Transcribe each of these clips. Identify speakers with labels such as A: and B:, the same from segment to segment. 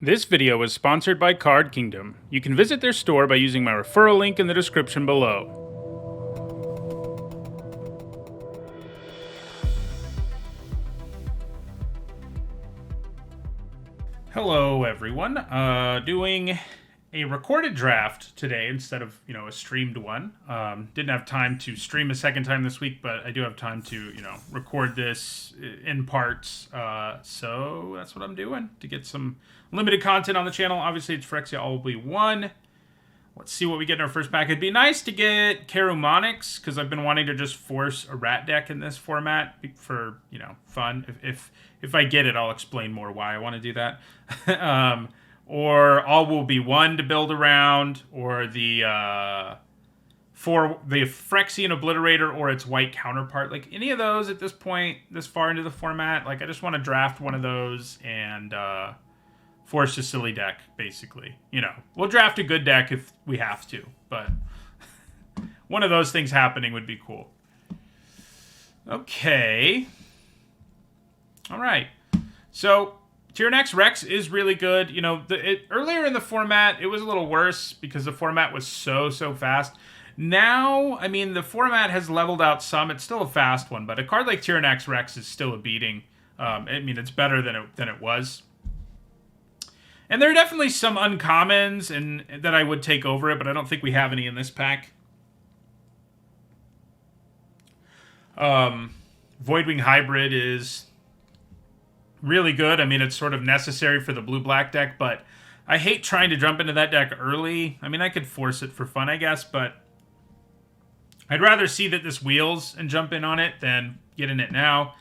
A: This video is sponsored by Card Kingdom. You can visit their store by using my referral link in the description below. Hello everyone, doing a recorded draft today instead of, a streamed one. Didn't have time to stream a second time this week, but I do have time to, record this in parts. So that's what I'm doing to get some limited content on the channel. Obviously, it's Phyrexia All Will Be 1. Let's see what we get in our first pack. It'd be nice to get Karumonics, because I've been wanting to just force a rat deck in this format for, fun. If I get it, I'll explain more why I want to do that. Or All Will Be 1 to build around, or the Phyrexian Obliterator or its white counterpart. Like, any of those at this point, this far into the format, like, I just want to draft one of those and force a silly deck, basically. We'll draft a good deck if we have to, but one of those things happening would be cool. Okay. All right. So, Tier Next Rex is really good. Earlier in the format, it was a little worse because the format was so fast. Now, the format has leveled out some. It's still a fast one, but a card like Tier Next Rex is still a beating. It's better than it was. And there are definitely some uncommons and that I would take over it, but I don't think we have any in this pack. Voidwing Hybrid is really good. It's sort of necessary for the blue-black deck, but I hate trying to jump into that deck early. I could force it for fun, I guess, but I'd rather see that this wheels and jump in on it than get in it now.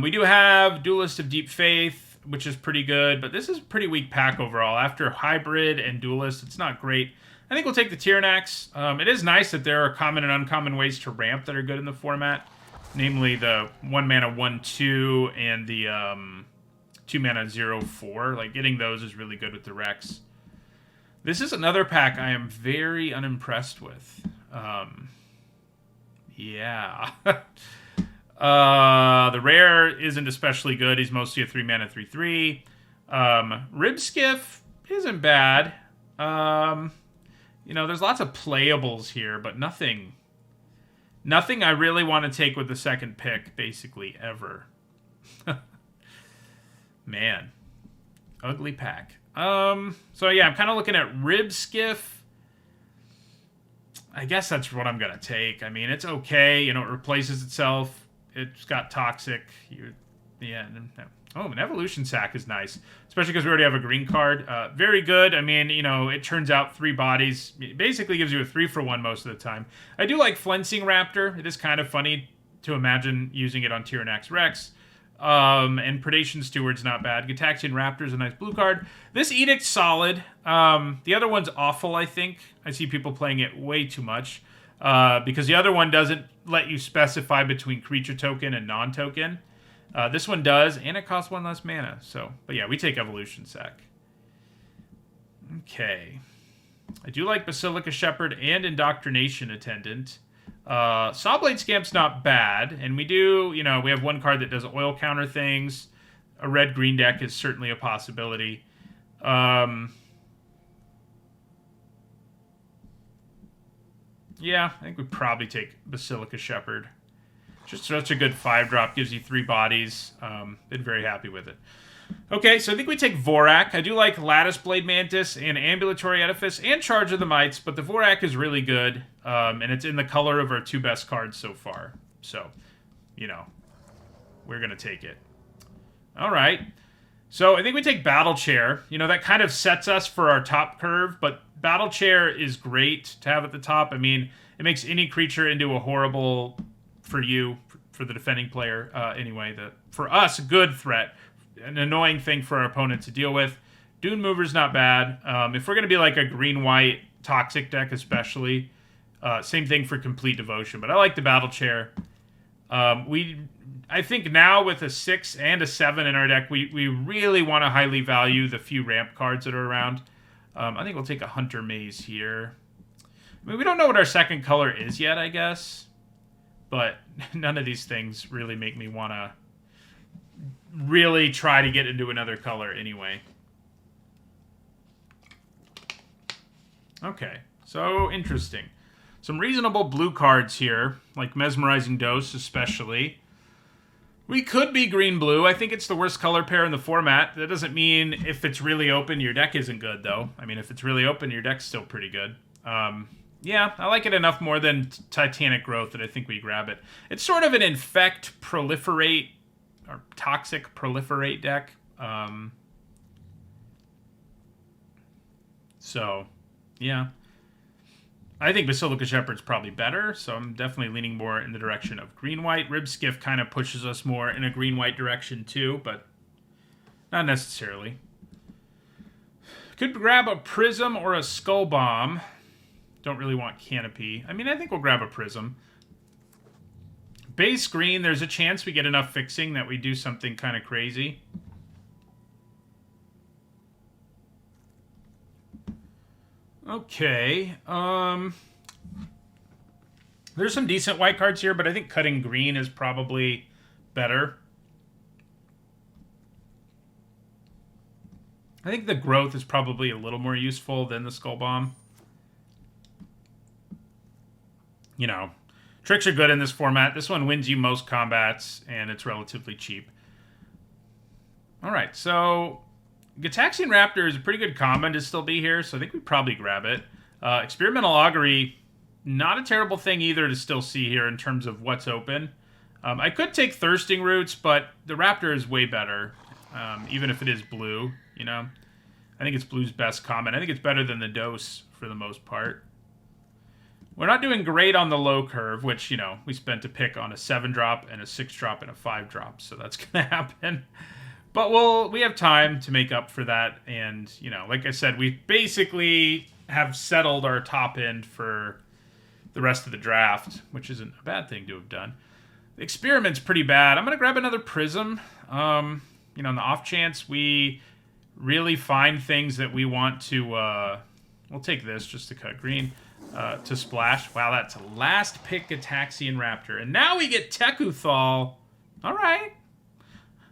A: We do have Duelist of Deep Faith, which is pretty good, but this is a pretty weak pack overall. After Hybrid and Duelist, it's not great. I think we'll take the Tyranax. It is nice that there are common and uncommon ways to ramp that are good in the format. Namely, the 1-mana 1/2 and the 2-mana 0/4. Like, getting those is really good with the Rex. This is another pack I am very unimpressed with. Yeah. The rare isn't especially good. He's mostly a 3-mana 3/3. Ribskiff isn't bad. There's lots of playables here, but nothing I really want to take with the second pick, basically, ever. Man. Ugly pack. So yeah, I'm kind of looking at Ribskiff. I guess that's what I'm going to take. It's okay. It replaces itself. It's got Toxic. Oh, an Evolution Sac is nice. Especially because we already have a green card. Very good. It turns out 3 bodies. It basically gives you a 3-for-1 most of the time. I do like Flensing Raptor. It is kind of funny to imagine using it on Tyranax Rex. And Predation Steward's not bad. Gataxian Raptor's a nice blue card. This Edict's solid. The other one's awful, I think. I see people playing it way too much. Because the other one doesn't let you specify between creature token and non-token. This one does, and it costs 1 less mana. But yeah, we take Evolution Sac. Okay. I do like Basilica Shepherd and Indoctrination Attendant. Sawblade Scamp's not bad, and we have one card that does oil counter things. A red-green deck is certainly a possibility. Yeah, I think we probably take Basilica Shepherd. Just such a good 5-drop, gives you 3 bodies. Been very happy with it. Okay, so I think we take Vorak. I do like Lattice Blade Mantis and Ambulatory Edifice and Charge of the Mites, but the Vorak is really good, and it's in the color of our 2 best cards so far. So, we're going to take it. All right. So I think we take Battle Chair. That kind of sets us for our top curve, but Battle Chair is great to have at the top. It makes any creature into a horrible, for the defending player, anyway. For us, a good threat. An annoying thing for our opponent to deal with. Dune Mover's not bad. If we're going to be like a green-white Toxic deck especially, same thing for Complete Devotion. But I like the Battle Chair. I think now with a 6 and a 7 in our deck, we really want to highly value the few ramp cards that are around. I think we'll take a Hunter Maze here. We don't know what our second color is yet, I guess. But none of these things really make me want to really try to get into another color anyway. Okay, so interesting. Some reasonable blue cards here, like Mesmerizing Dose especially. We could be green-blue. I think it's the worst color pair in the format. That doesn't mean if it's really open, your deck isn't good, though. I mean, if it's really open, your deck's still pretty good. Yeah, I like it enough more than Titanic Growth that I think we grab it. It's sort of an Infect, Proliferate, or Toxic Proliferate deck. So, yeah. I think Basilica Shepherd's probably better, so I'm definitely leaning more in the direction of green-white. Ribskiff kind of pushes us more in a green-white direction too, but not necessarily. Could grab a Prism or a Skull Bomb. Don't really want Canopy. I mean, I think we'll grab a Prism. Base green, there's a chance we get enough fixing that we do something kind of crazy. Okay, there's some decent white cards here, but I think cutting green is probably better. I think the growth is probably a little more useful than the Skull Bomb. You know, tricks are good in this format. This one wins you most combats, and it's relatively cheap. All right, so Gitaxian Raptor is a pretty good common to still be here, so I think we probably grab it. Experimental Augury, not a terrible thing either to still see here in terms of what's open. I could take Thirsting Roots, but the Raptor is way better, even if it is blue, you know. I think it's blue's best common. I think it's better than the Dose for the most part. We're not doing great on the low curve, which, you know, we spent a pick on a 7-drop and a 6-drop and a 5-drop, so that's going to happen. But we have time to make up for that, and, you know, like I said, we basically have settled our top end for the rest of the draft, which isn't a bad thing to have done. The Experiment's pretty bad. I'm going to grab another Prism. You know, on the off chance we really find things that we want to... we'll take this just to cut green. To splash. Wow, that's a last pick Gitaxian Raptor. And now we get Tekuthal. All right.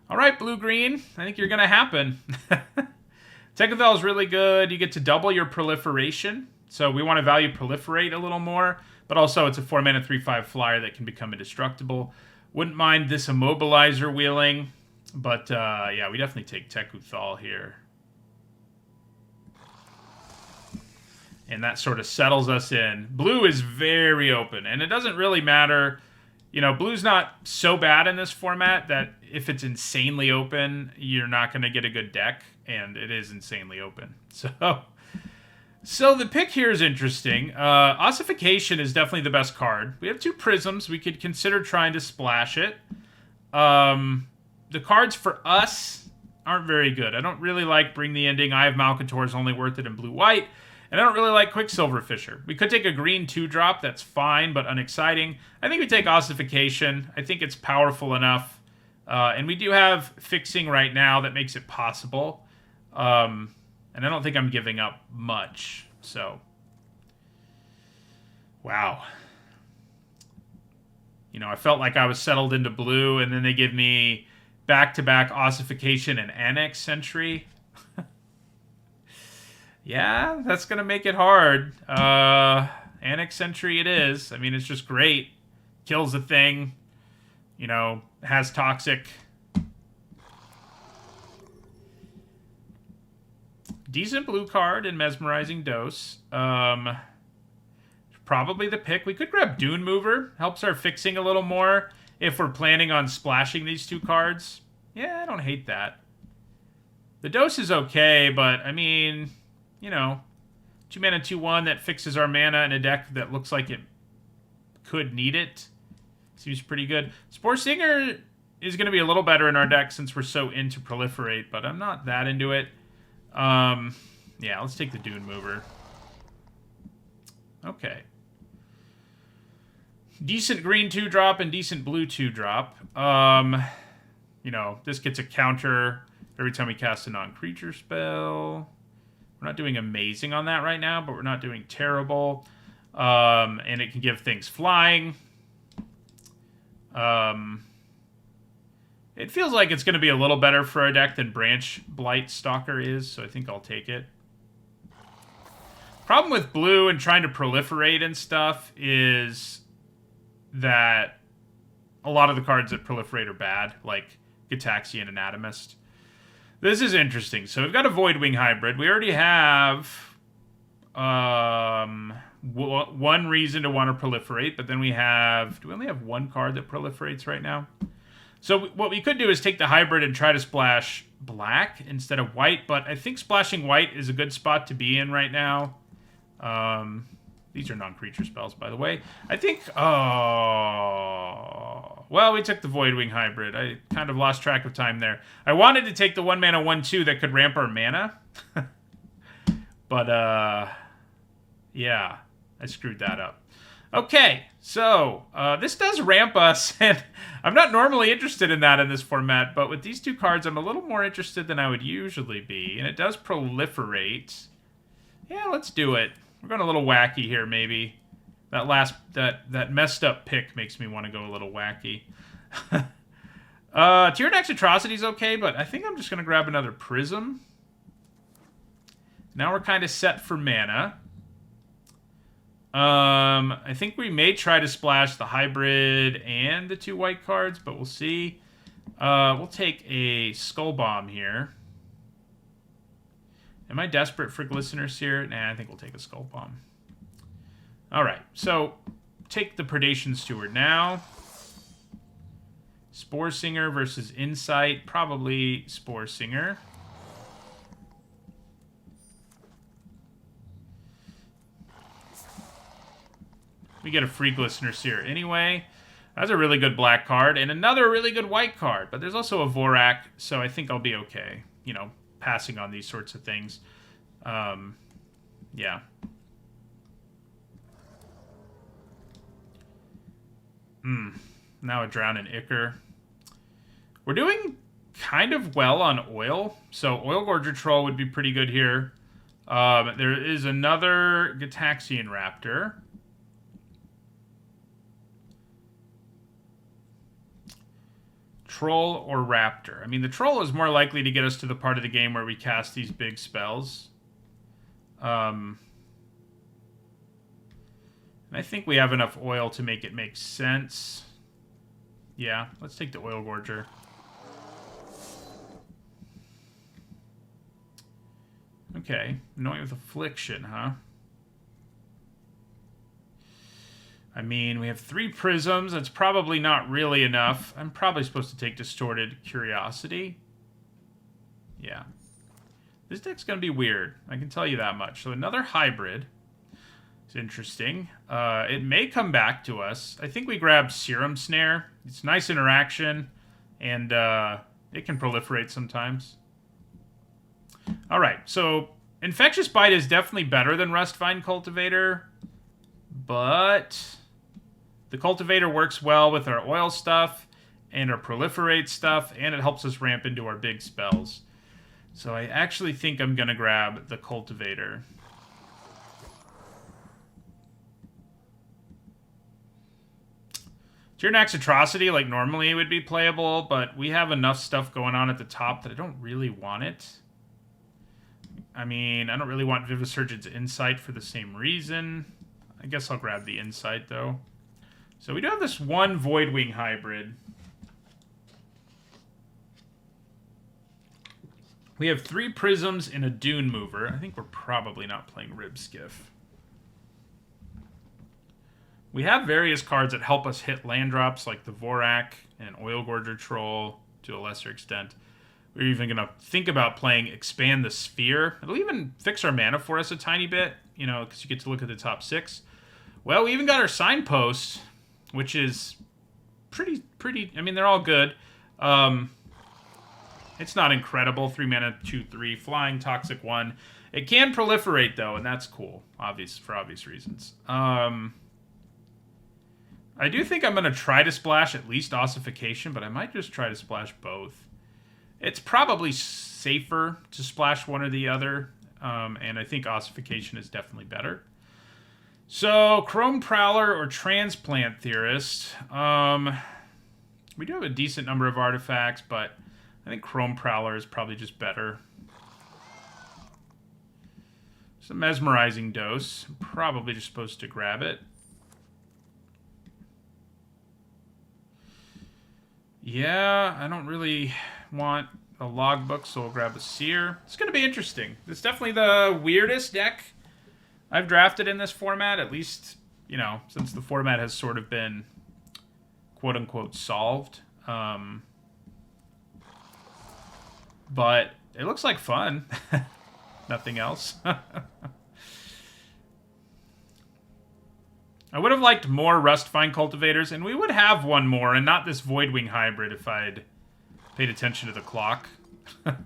A: All right, blue-green. I think you're going to happen. Tekuthal is really good. You get to double your proliferation. So we want to value proliferate a little more. But also it's a 4-mana 3/5 flyer that can become indestructible. Wouldn't mind this immobilizer wheeling. But yeah, we definitely take Tekuthal here. And that sort of settles us in. Blue is very open. And it doesn't really matter. You know, blue's not so bad in this format that if it's insanely open, you're not going to get a good deck. And it is insanely open. So the pick here is interesting. Ossification is definitely the best card. We have 2 Prisms. We could consider trying to splash it. The cards for us aren't very good. I don't really like Bring the Ending. Eye of Malcator is only worth it in blue-white. And I don't really like Quicksilver Fisher. We could take a green 2-drop. That's fine, but unexciting. I think we take Ossification. I think it's powerful enough. And we do have fixing right now that makes it possible. And I don't think I'm giving up much. So, wow. You know, I felt like I was settled into blue, and then they give me back-to-back Ossification and Annex Sentry. Yeah, that's going to make it hard. Annex Sentry it is. I mean, it's just great. Kills the thing. You know, has Toxic. Decent blue card in Mesmerizing Dose. Probably the pick. We could grab Dune Mover. Helps our fixing a little more if we're planning on splashing these 2 cards. Yeah, I don't hate that. The Dose is okay, but, I mean... You know, 2-mana 2/1 that fixes our mana in a deck that looks like it could need it. Seems pretty good. Spore Singer is going to be a little better in our deck since we're so into Proliferate, but I'm not that into it. Yeah, let's take the Dune Mover. Okay. Decent green 2-drop and decent blue 2-drop. You know, this gets a counter every time we cast a non-creature spell. We're not doing amazing on that right now, but we're not doing terrible. And it can give things flying. It feels like it's going to be a little better for our deck than Branch Blight Stalker is, so I think I'll take it. Problem with blue and trying to proliferate and stuff is that a lot of the cards that proliferate are bad, like Gitaxian Anatomist. This is interesting. So we've got a Voidwing hybrid. We already have one reason to want to proliferate, but then we have... Do we only have one card that proliferates right now? So what we could do is take the hybrid and try to splash black instead of white, but I think splashing white is a good spot to be in right now. These are non-creature spells, by the way. I think... Oh... Well, we took the Voidwing hybrid. I kind of lost track of time there. I wanted to take the 1-mana 1/2 that could ramp our mana. But, yeah. I screwed that up. Okay, so this does ramp us, and I'm not normally interested in that in this format, but with these two cards, I'm a little more interested than I would usually be, and it does proliferate. Yeah, let's do it. We're going a little wacky here, maybe. That messed up pick makes me want to go a little wacky. Tyranax Atrocity's okay, but I think I'm just going to grab another Prism. Now we're kind of set for mana. I think we may try to splash the hybrid and the 2 white cards, but we'll see. We'll take a Skull Bomb here. Am I desperate for Glistener Seer? Nah, I think we'll take a Skull Bomb. Alright, so take the Predation Steward now. Spore Singer versus Insight. Probably Spore Singer. We get a free Glistener Seer anyway. That's a really good black card, and another really good white card. But there's also a Vorak, so I think I'll be okay. You know, passing on these sorts of things. Yeah. Now a Drown in Ichor. We're doing kind of well on oil, so Oil Gorger Troll would be pretty good here. There is another Gitaxian Raptor. Troll or Raptor? I mean, the Troll is more likely to get us to the part of the game where we cast these big spells. And I think we have enough oil to make it make sense. Yeah, let's take the Oil Gorger. Okay, Annoying with Affliction, huh? I mean, we have 3 Prisms. That's probably not really enough. I'm probably supposed to take Distorted Curiosity. Yeah. This deck's going to be weird. I can tell you that much. So another hybrid. It's interesting. It may come back to us. I think we grab Serum Snare. It's nice interaction, and it can proliferate sometimes. All right, so Infectious Bite is definitely better than Rustvine Cultivator, but the Cultivator works well with our oil stuff and our proliferate stuff, and it helps us ramp into our big spells. So I actually think I'm going to grab the Cultivator. Tyranax Atrocity, like, normally would be playable, but we have enough stuff going on at the top that I don't really want it. I mean, I don't really want Vivisurgent's Insight for the same reason. I guess I'll grab the Insight, though. So we do have this one Voidwing hybrid. We have 3 Prisms and a Dune Mover. I think we're probably not playing Ribskiff. We have various cards that help us hit land drops, like the Vorak and Oil Gorger Troll to a lesser extent. We're even going to think about playing Expand the Sphere. It'll even fix our mana for us a tiny bit, you know, because you get to look at the top 6. Well, we even got our Signpost, which is pretty, I mean, they're all good. It's not incredible. 3 mana, 2/3, flying, toxic 1. It can proliferate, though, and that's cool, for obvious reasons. I do think I'm going to try to splash at least Ossification, but I might just try to splash both. It's probably safer to splash one or the other, and I think Ossification is definitely better. So, Chrome Prowler or Transplant Theorist. We do have a decent number of artifacts, but I think Chrome Prowler is probably just better. It's a mesmerizing dose. I'm probably just supposed to grab it. Yeah, I don't really want a logbook, so we'll grab a seer. It's going to be interesting. It's definitely the weirdest deck I've drafted in this format, at least, you know, since the format has sort of been quote-unquote solved. But it looks like fun. Nothing else. I would have liked more Rustvine Cultivators, and we would have one more, and not this Voidwing hybrid if I'd paid attention to the clock. But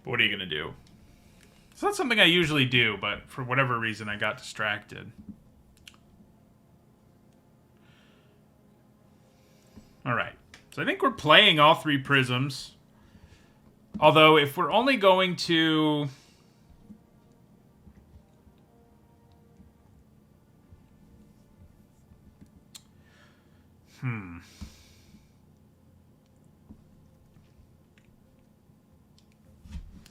A: what are you going to do? It's not something I usually do, but for whatever reason I got distracted. Alright, so I think we're playing all 3 Prisms. Although, if we're only going to...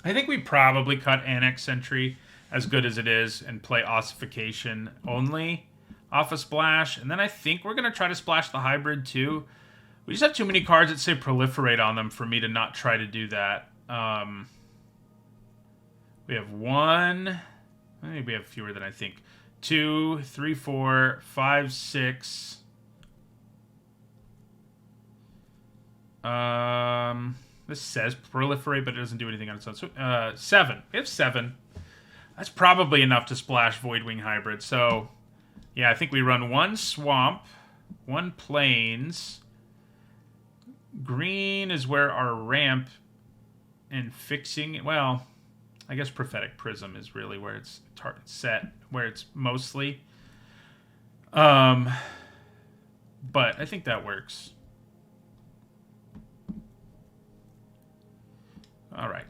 A: I think we probably cut Annex Sentry, as good as it is, and play Ossification only off a splash. And then I think we're going to try to splash the hybrid, too. We just have too many cards that say Proliferate on them for me to not try to do that. We have 1... Maybe we have fewer than I think. 2, 3, 4, 5, 6... This says Proliferate, but it doesn't do anything on its own. So, 7. We have 7. That's probably enough to splash Voidwing Hybrid. So, yeah, I think we run 1 Swamp, 1 Plains. Green is where our ramp and fixing... Well, I guess Prophetic Prism is really where it's set, where it's mostly. But I think that works. All right.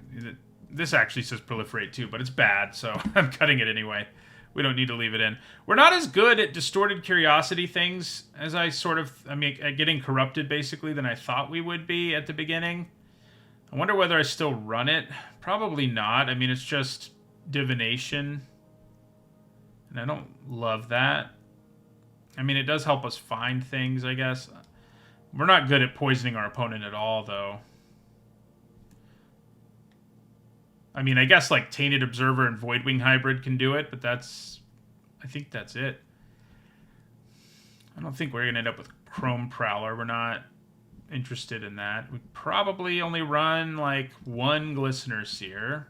A: This actually says Proliferate too, but it's bad, so I'm cutting it anyway. We don't need to leave it in. We're not as good at Distorted Curiosity things as at getting corrupted, basically, than I thought we would be at the beginning. I wonder whether I still run it. Probably not. I mean, it's just divination. And I don't love that. I mean, it does help us find things, I guess. We're not good at poisoning our opponent at all, though. I mean, I guess, like, Tainted Observer and Voidwing Hybrid can do it, but that's... I think that's it. I don't think we're going to end up with Chrome Prowler. We're not interested in that. We probably only run, like, 1 Glistener Seer.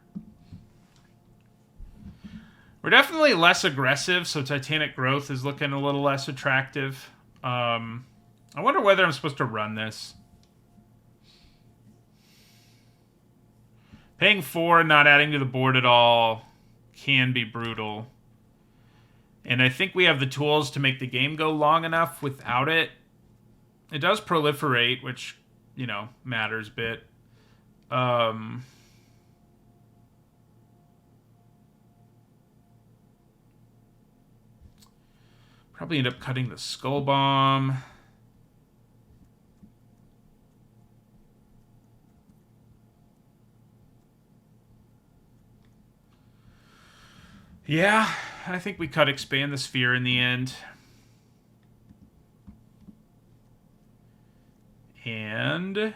A: We're definitely less aggressive, so Titanic Growth is looking a little less attractive. I wonder whether I'm supposed to run this. Paying 4 and not adding to the board at all can be brutal. And I think we have the tools to make the game go long enough without it. It does proliferate, which, you know, matters a bit. Probably end up cutting the Skull Bomb. Yeah, I think we cut Expand the Sphere in the end. And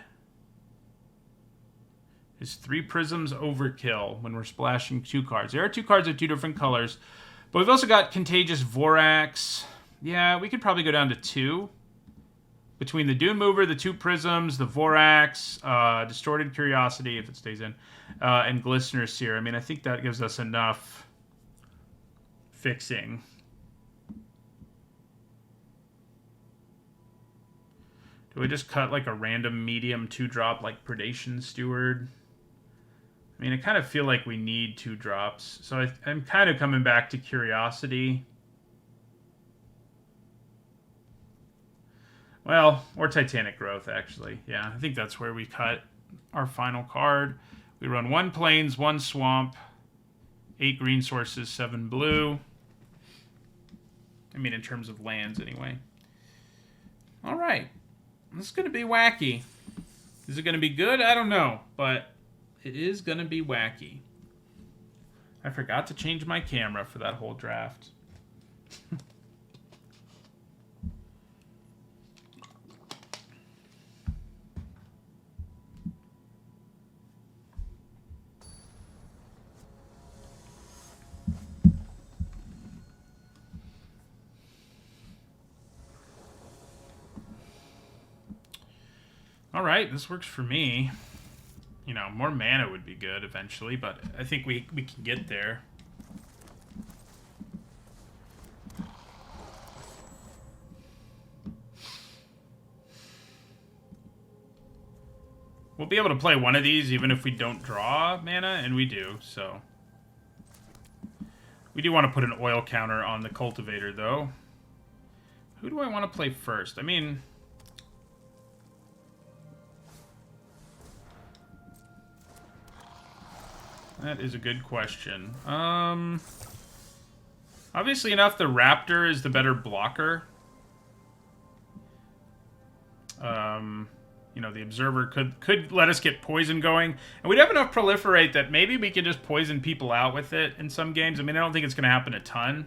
A: is 3 Prisms overkill when we're splashing 2 cards? There are 2 cards of 2 different colors, but we've also got Contagious Vorax. Yeah, we could probably go down to 2. Between the Dune Mover, the 2 Prisms, the Vorax, Distorted Curiosity, if it stays in, and Glistener Seer. I mean, I think that gives us enough fixing. Do we just cut like a random medium 2-drop like Predation Steward? I mean, I kind of feel like we need 2 drops. So I'm kind of coming back to Curiosity. Well, or Titanic Growth, actually. Yeah, I think that's where we cut our final card. We run 1 Plains, 1 Swamp, 8 green sources, 7 blue. I mean, in terms of lands, anyway. All right. This is going to be wacky. Is it going to be good? I don't know. But it is going to be wacky. I forgot to change my camera for that whole draft. All right, this works for me. You know, more mana would be good eventually, but I think we can get there. We'll be able to play one of these even if we don't draw mana, and we do, so. We do want to put an oil counter on the cultivator, though. Who do I want to play first? I mean... that is a good question. Obviously enough, the Raptor is the better blocker. You know, the Observer could let us get poison going. And we'd have enough proliferate that maybe we could just poison people out with it in some games. I mean, I don't think it's going to happen a ton.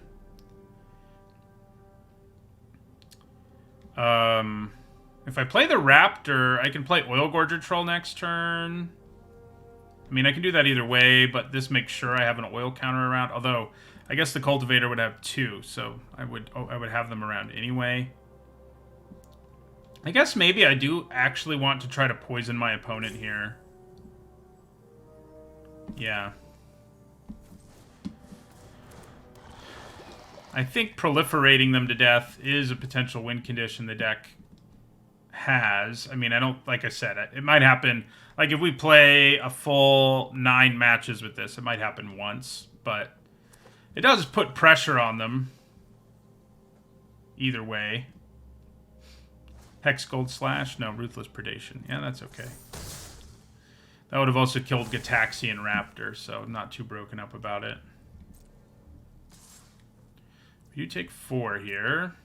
A: If I play the Raptor, I can play Oil Gorger Troll next turn. I mean, I can do that either way, but this makes sure I have an oil counter around. Although, I guess the Cultivator would have 2, so I would have them around anyway. I guess maybe I do actually want to try to poison my opponent here. Yeah. I think proliferating them to death is a potential win condition the deck has. I mean, I don't, like I said, it might happen. Like, if we play a full 9 matches with this, it might happen once, but it does put pressure on them. Either way. Hex Gold Slash? No, Ruthless Predation. Yeah, that's okay. That would have also killed Gataxian Raptor, so not too broken up about it. You take 4 here.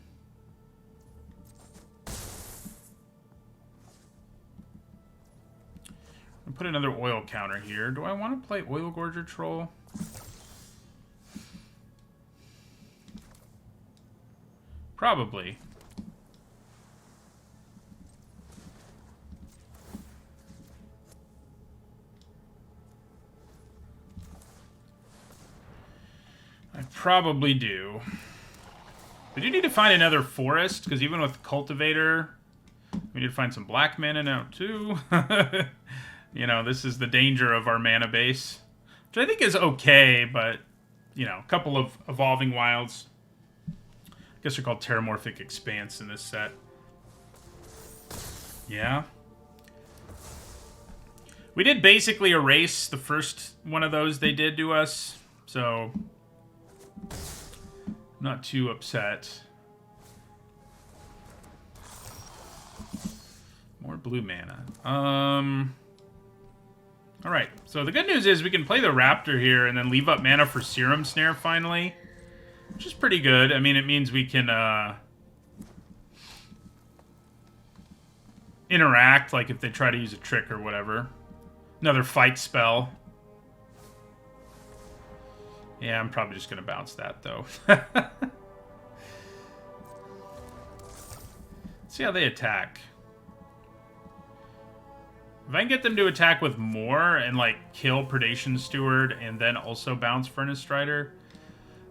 A: I'll put another oil counter here. Do I want to play Oil Gorger Troll? Probably. I probably do. We do need to find another forest, because even with Cultivator, we need to find some black mana now, too. You know, this is the danger of our mana base. Which I think is okay, but, you know, a couple of Evolving Wilds. I guess they're called Terramorphic Expanse in this set. Yeah. We did basically erase the first one of those they did to us, so... not too upset. More blue mana. Alright, so the good news is we can play the Raptor here and then leave up mana for Serum Snare finally. Which is pretty good. I mean, it means we can interact, like if they try to use a trick or whatever. Another fight spell. Yeah, I'm probably just going to bounce that, though. Let's see how they attack. If I can get them to attack with more and, like, kill Predation Steward and then also bounce Furnace Strider,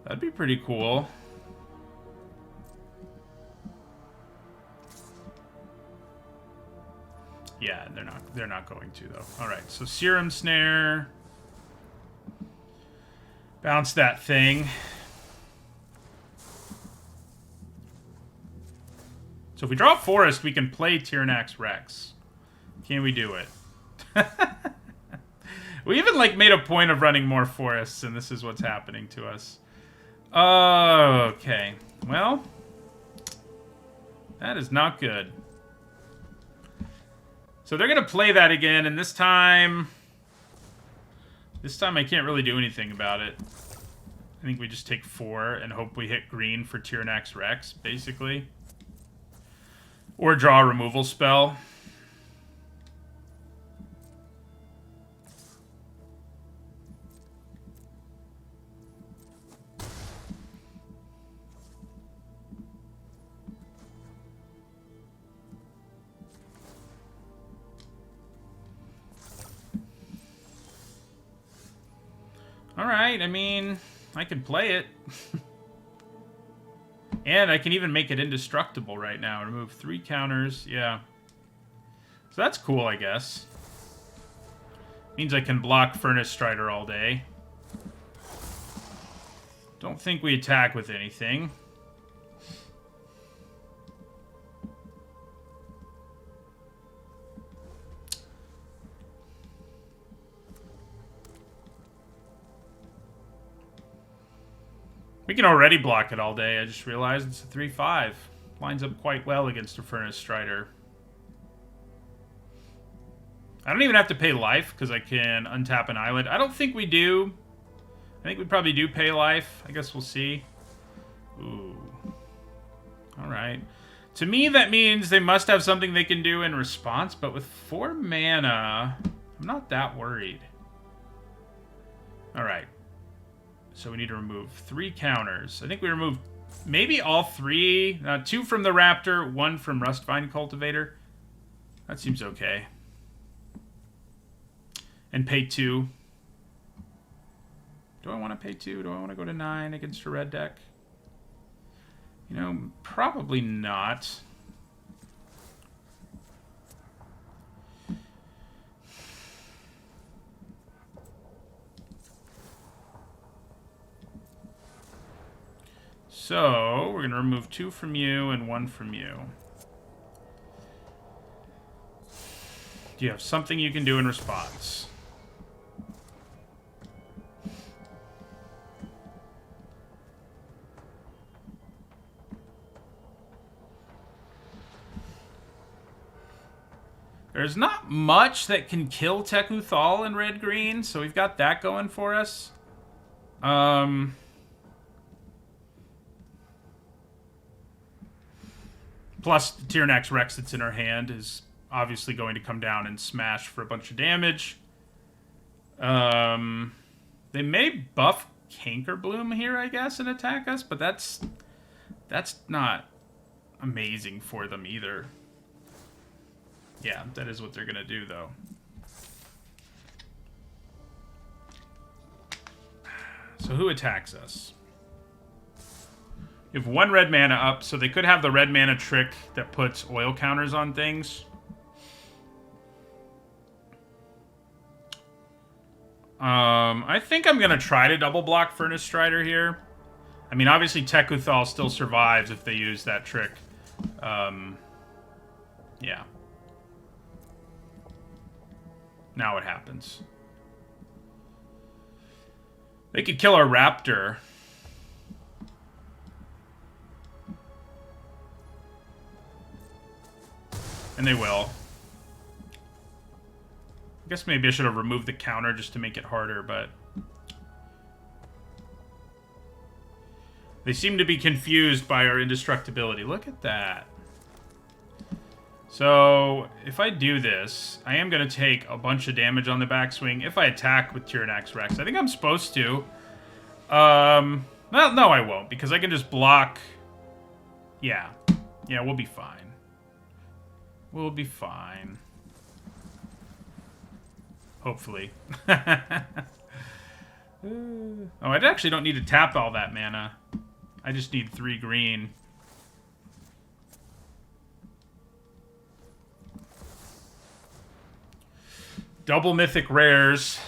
A: that'd be pretty cool. Yeah, they're not going to, though. Alright, so Serum Snare. Bounce that thing. So if we draw a forest, we can play Tyranax Rex. Can we do it? We even, like, made a point of running more forests, and this is what's happening to us. Okay. Well, that is not good. So they're going to play that again, and this time I can't really do anything about it. I think we just take 4 and hope we hit green for Tyranax Rex, basically. Or draw a removal spell. Alright, I mean, I can play it. And I can even make it indestructible right now. Remove 3 counters, yeah. So that's cool, I guess. Means I can block Furnace Strider all day. Don't think we attack with anything. We can already block it all day. I just realized it's a 3/5. Lines up quite well against a Furnace Strider. I don't even have to pay life because I can untap an island. I don't think we do. I think we probably do pay life. I guess we'll see. Ooh. Alright. To me, that means they must have something they can do in response, but with 4 mana, I'm not that worried. Alright. So we need to remove 3 counters. I think we removed maybe all 3. 2 from the Raptor, 1 from Rustvine Cultivator. That seems okay. And pay 2. Do I want to pay 2? Do I want to go to 9 against a red deck? You know, probably not. So, we're going to remove 2 from you and 1 from you. Do you have something you can do in response? There's not much that can kill Tekuthal in red-green, so we've got that going for us. Plus, the Tyranax Rex that's in our hand is obviously going to come down and smash for a bunch of damage. They may buff Cankerbloom here, I guess, and attack us, but that's not amazing for them either. Yeah, that is what they're going to do, though. So who attacks us? You have 1 red mana up, so they could have the red mana trick that puts oil counters on things. I think I'm going to try to double block Furnace Strider here. I mean, obviously Tekuthal still survives if they use that trick. Yeah. Now what happens? They could kill our Raptor. And they will. I guess maybe I should have removed the counter just to make it harder, but... They seem to be confused by our indestructibility. Look at that. So, if I do this, I am going to take a bunch of damage on the backswing if I attack with Tyranax Rex. I think I'm supposed to. Well, no, I won't, because I can just block... Yeah. Yeah, we'll be fine. We'll be fine. Hopefully. Oh, I actually don't need to tap all that mana. I just need 3 green. Double mythic rares.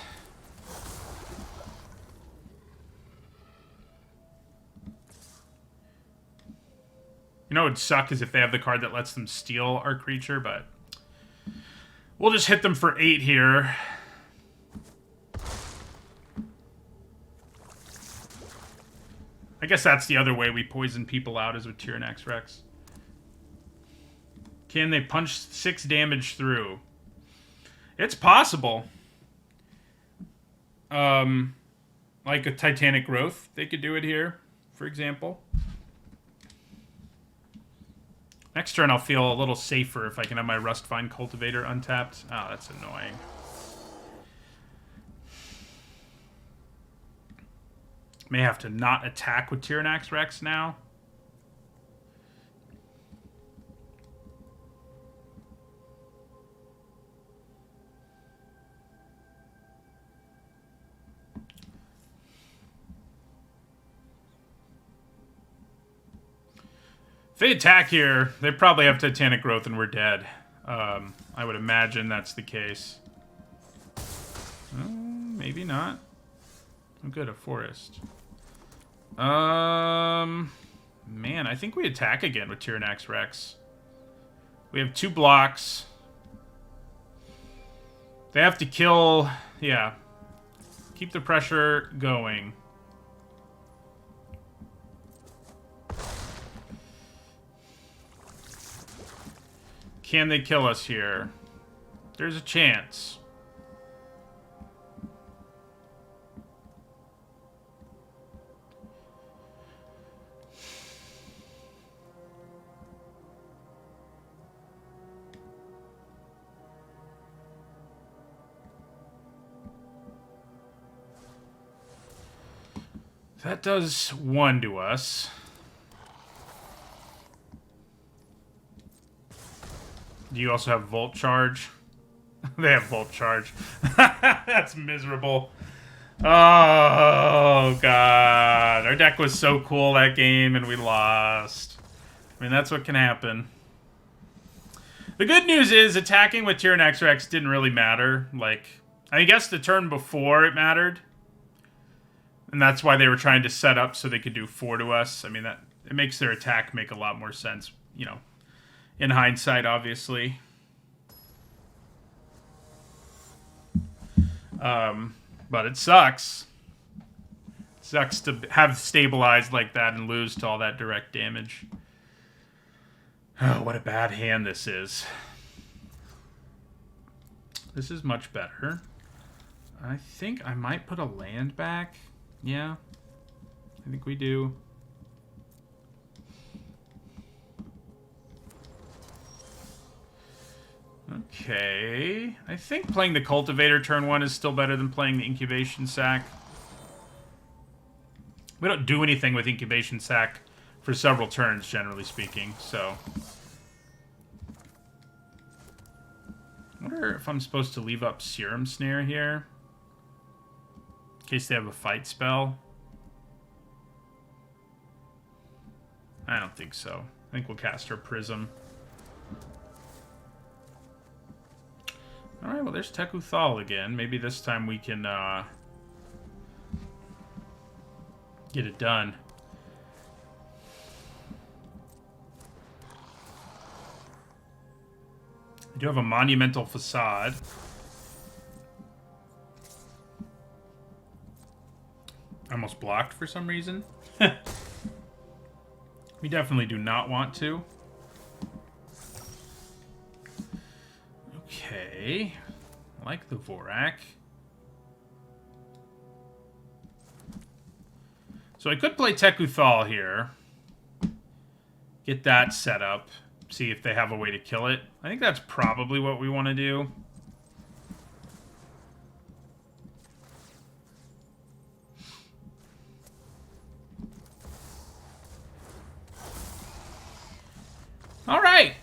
A: You know what would suck is if they have the card that lets them steal our creature, but we'll just hit them for 8 here. I guess that's the other way we poison people out, is with Tyranax Rex. Can they punch 6 damage through? It's possible. Like a Titanic Growth, they could do it here, for example. Next turn, I'll feel a little safer if I can have my Rustvine Cultivator untapped. Oh, that's annoying. May have to not attack with Tyranax Rex now. they attack here, they probably have Titanic Growth and we're dead. I would imagine that's the case. Maybe not. Oh, good, a forest. Man, I think we attack again with Tyrannax Rex. We have 2 blocks. They have to kill... Yeah. Keep the pressure going. Can they kill us here? There's a chance. That does 1 to us. Do you also have Volt Charge? They have Volt Charge. That's miserable. Oh, God. Our deck was so cool that game, and we lost. I mean, that's what can happen. The good news is attacking with Tyrannax Rex didn't really matter. Like, I guess the turn before it mattered. And that's why they were trying to set up so they could do 4 to us. I mean, that it makes their attack make a lot more sense, you know, in hindsight, obviously. But it sucks. It sucks to have stabilized like that and lose to all that direct damage. Oh, what a bad hand this is. This is much better. I think I might put a land back. Yeah, I think we do. Okay, I think playing the Cultivator turn 1 is still better than playing the Incubation Sac. We don't do anything with Incubation Sac for several turns, generally speaking, so... I wonder if I'm supposed to leave up Serum Snare here. In case they have a fight spell. I don't think so. I think we'll cast our Prism. Alright, well there's Tekuthal again. Maybe this time we can get it done. I do have a Monumental Facade. Almost blocked for some reason. We definitely do not want to. Okay. I like the Vorak. So I could play Tekuthal here. Get that set up. See if they have a way to kill it. I think that's probably what we want to do. All right.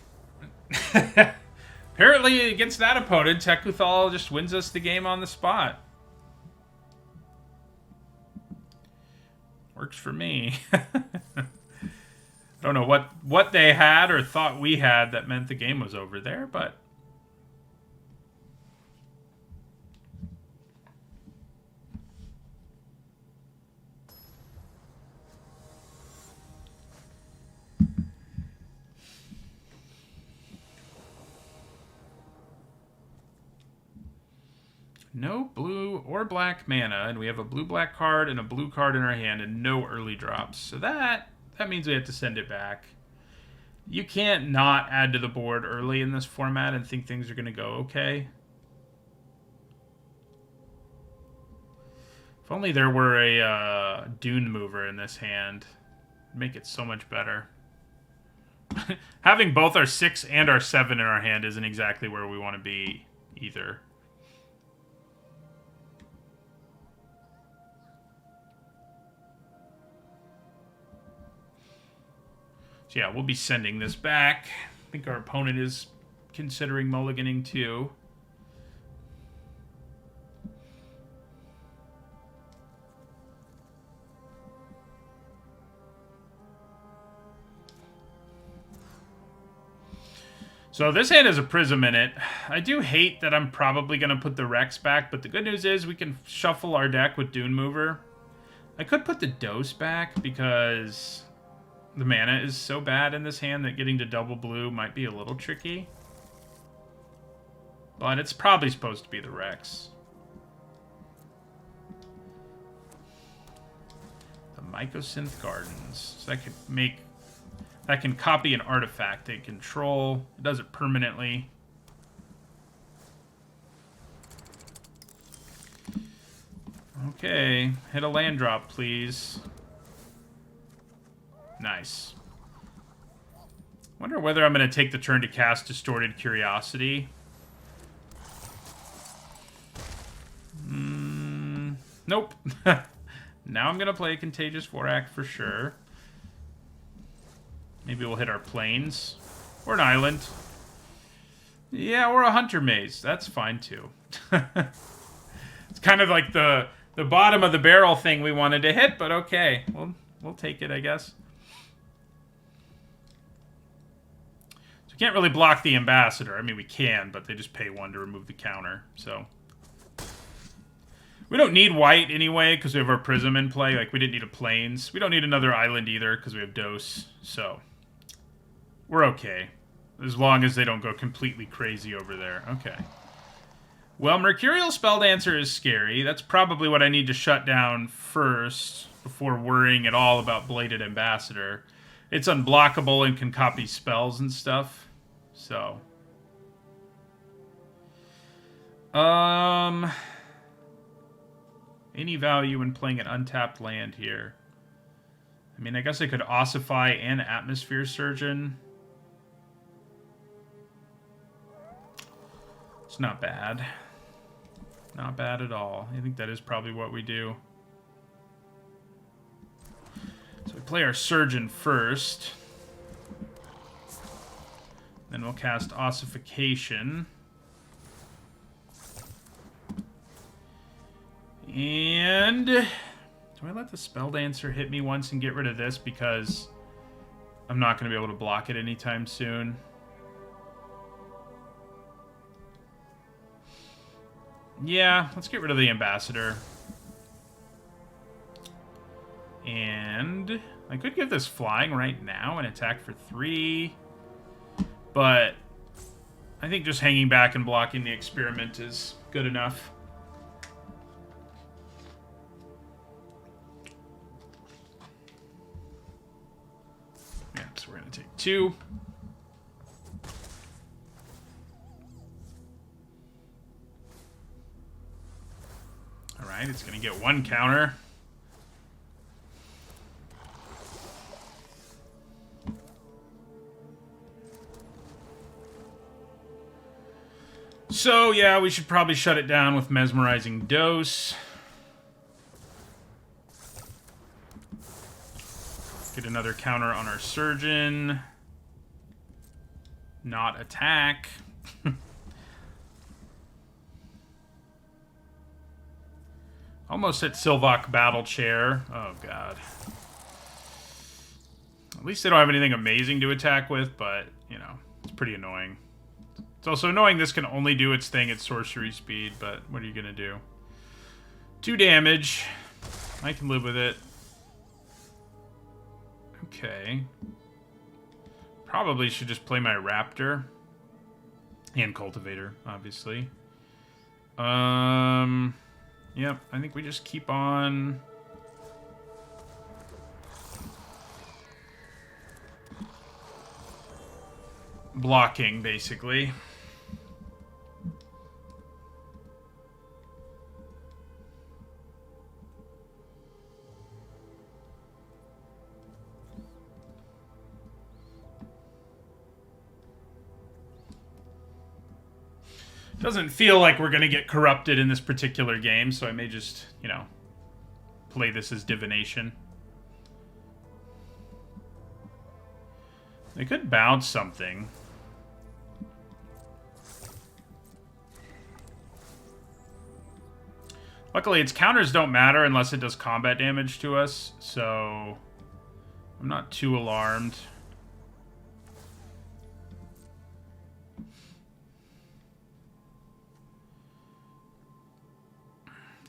A: Apparently, against that opponent, Tekuthal just wins us the game on the spot. Works for me. Don't know what they had or thought we had that meant the game was over there, but... No blue or black mana, and we have a blue-black card and a blue card in our hand and no early drops. So that means we have to send it back. You can't not add to the board early in this format and think things are going to go okay. If only there were a Dune Mover in this hand. It'd make it so much better. Having both our 6 and our 7 in our hand isn't exactly where we want to be either. So yeah, we'll be sending this back. I think our opponent is considering mulliganing too. So this hand has a Prism in it. I do hate that I'm probably going to put the Rex back, but the good news is we can shuffle our deck with Dune Mover. I could put the Dose back because the mana is so bad in this hand that getting to double blue might be a little tricky. But it's probably supposed to be the Rex. The Mycosynth Gardens. So that can copy an artifact they control. It does it permanently. Okay, hit a land drop, please. Nice. Wonder whether I'm going to take the turn to cast Distorted Curiosity. Nope. Now I'm going to play Contagious Vorak for sure. Maybe we'll hit our plains. Or an island. Yeah, or a Hunter Maze. That's fine too. It's kind of like the bottom of the barrel thing we wanted to hit, but okay. We'll take it, I guess. So we can't really block the Ambassador. I mean, we can, but they just pay 1 to remove the counter, so... We don't need white anyway, because we have our Prism in play. Like, we didn't need a Plains. We don't need another island either, because we have Dose. So, we're okay. As long as they don't go completely crazy over there. Okay. Well, Mercurial Spelldancer is scary. That's probably what I need to shut down first, before worrying at all about Bladed Ambassador. It's unblockable and can copy spells and stuff. So. Any value in playing an untapped land here? I mean, I guess I could Ossify and Atmosphere Surgeon. It's not bad. Not bad at all. I think that is probably what we do. So we play our Surgeon first. Then we'll cast Ossification. And do I let the Spelldancer hit me once and get rid of this because I'm not going to be able to block it anytime soon? Yeah, let's get rid of the Ambassador. And I could give this flying right now and attack for 3. But I think just hanging back and blocking the Experiment is good enough. So we're going to take 2. Alright, it's going to get 1 counter. So, yeah, we should probably shut it down with Mesmerizing Dose. Get another counter on our Surgeon. Not attack. Almost hit Sylvok Battle Chair. Oh, God. At least they don't have anything amazing to attack with, but, you know, it's pretty annoying. It's also annoying this can only do its thing at sorcery speed, but what are you going to do? 2 damage. I can live with it. Okay. Probably should just play my Raptor. And Cultivator, obviously. Yep, I think we just keep on... blocking, basically. Doesn't feel like we're going to get corrupted in this particular game, so I may just, you know, play this as Divination. They could bounce something. Luckily, its counters don't matter unless it does combat damage to us, so I'm not too alarmed.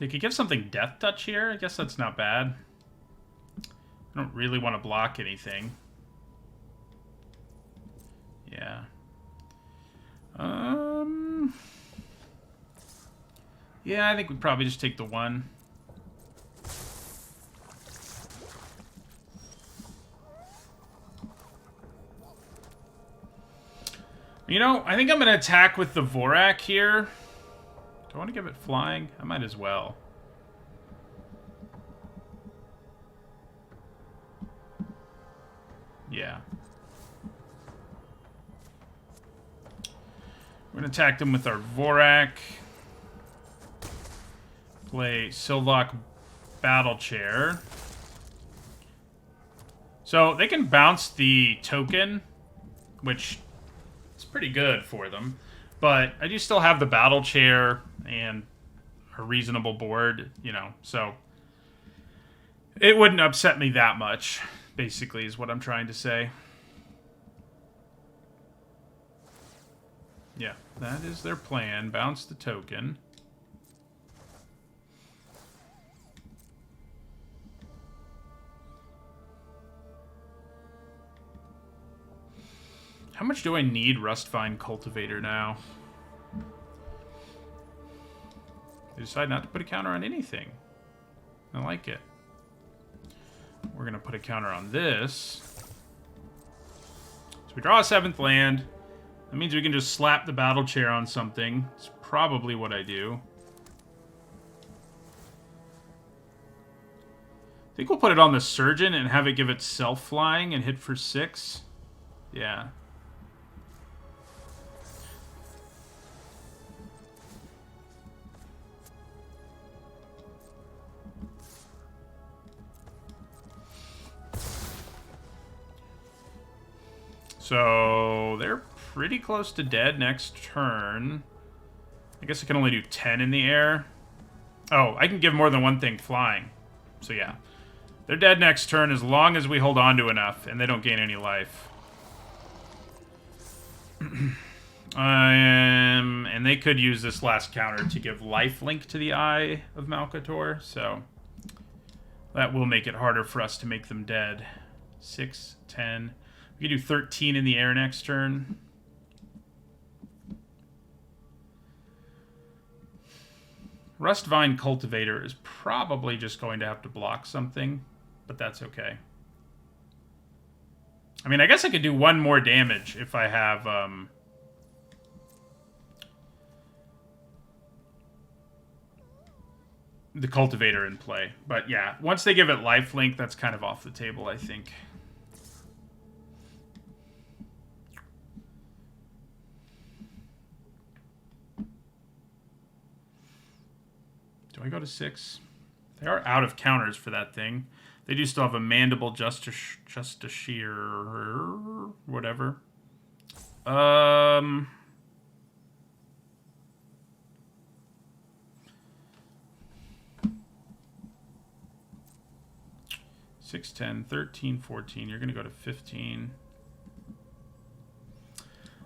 A: They could give something Death Touch here. I guess that's not bad. I don't really want to block anything. Yeah. Yeah, I think we'd probably just take the 1. You know, I think I'm going to attack with the Vorak here. Do I want to give it flying? I might as well. Yeah. We're going to attack them with our Vorak. Play Silvok Battle Chair. So they can bounce the token, which is pretty good for them. But I do still have the Battle Chair and a reasonable board, you know, so it wouldn't upset me that much, basically, is what I'm trying to say. Yeah, that is their plan. Bounce the token. How much do I need Rustvine Cultivator now? They decide not to put a counter on anything. I like it. We're going to put a counter on this. So we draw a 7th land. That means we can just slap the Battle Chair on something. It's probably what I do. I think we'll put it on the Surgeon and have it give itself flying and hit for 6. Yeah. So they're pretty close to dead next turn. I guess I can only do 10 in the air. Oh, I can give more than one thing flying. So yeah. They're dead next turn as long as we hold on to enough and they don't gain any life. And they could use this last counter to give lifelink to the Eye of Malcator, so that will make it harder for us to make them dead. 6, 10. We can do 13 in the air next turn. Rustvine Cultivator is probably just going to have to block something, but that's okay. I mean, I guess I could do 1 more damage if I have... the Cultivator in play. But yeah, once they give it lifelink, that's kind of off the table, I think. Do I go to 6? They are out of counters for that thing. They do still have a Mandible Justiciar, whatever. 6, 10, 13, 14. You're going to go to 15.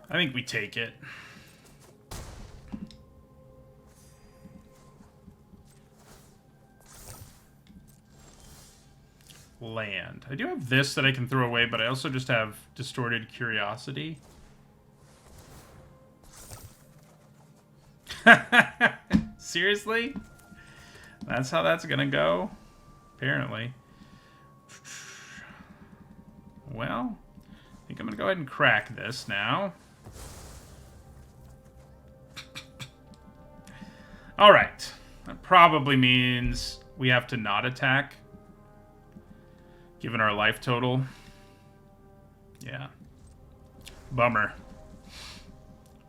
A: I think we take it. Land. I do have this that I can throw away, but I also just have Distorted Curiosity. Seriously? That's how that's gonna go? Apparently. Well, I think I'm gonna go ahead and crack this now. Alright. That probably means we have to not attack, given our life total. Yeah. Bummer.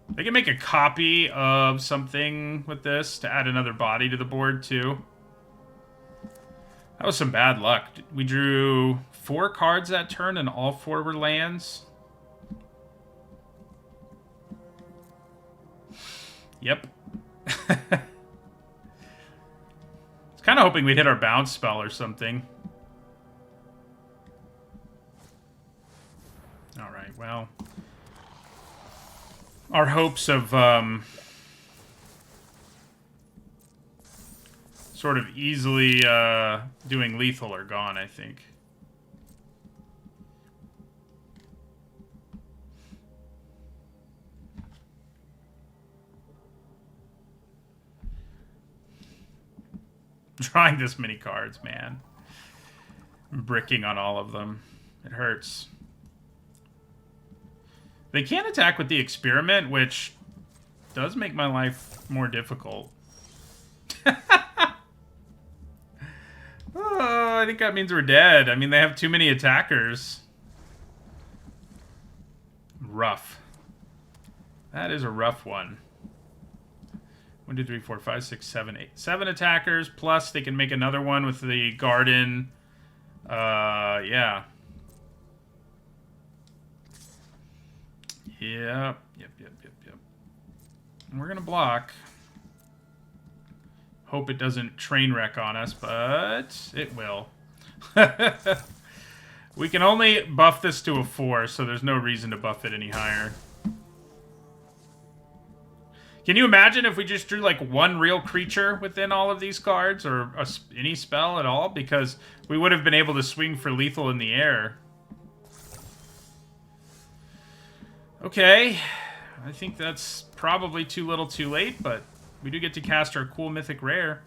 A: They can make a copy of something with this to add another body to the board, too. That was some bad luck. We drew 4 cards that turn, and all 4 were lands. Yep. I was kind of hoping we'd hit our bounce spell or something. Alright, well. Our hopes of sort sort of easily doing lethal are gone, I think. Drawing this many cards, man. I'm bricking on all of them. It hurts. They can attack with the experiment, which does make my life more difficult. Oh, I think that means we're dead. I mean, they have too many attackers. Rough. That is a rough one. 1, 2, 3, 4, 5, 6, 7, 8. 7 attackers, plus they can make another one with the garden. Yeah. Yep. And we're gonna block. Hope it doesn't train wreck on us, but it will. We can only buff this to a 4, so there's no reason to buff it any higher. Can you imagine if we just drew like one real creature within all of these cards, or any spell at all? Because we would have been able to swing for lethal in the air. Okay, I think that's probably too little too late, but we do get to cast our cool mythic rare.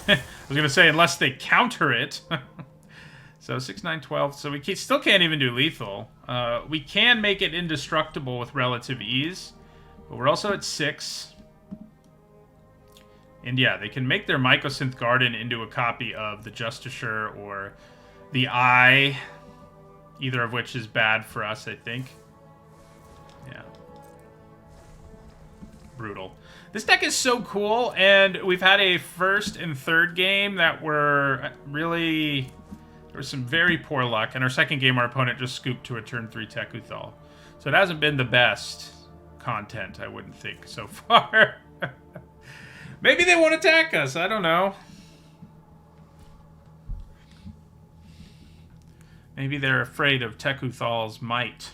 A: I was going to say, unless they counter it. So 6, 9, 12. So we still can't even do lethal. We can make it indestructible with relative ease. But we're also at 6. And yeah, they can make their Mycosynth Garden into a copy of the Justiciar or the Eye. Either of which is bad for us, I think. Yeah. Brutal. This deck is so cool, and we've had a first and third game that were really... There was some very poor luck, and our second game our opponent just scooped to a turn 3 Tekuthal. So it hasn't been the best content, I wouldn't think, so far. Maybe they won't attack us, I don't know. Maybe they're afraid of Tekuthal's might.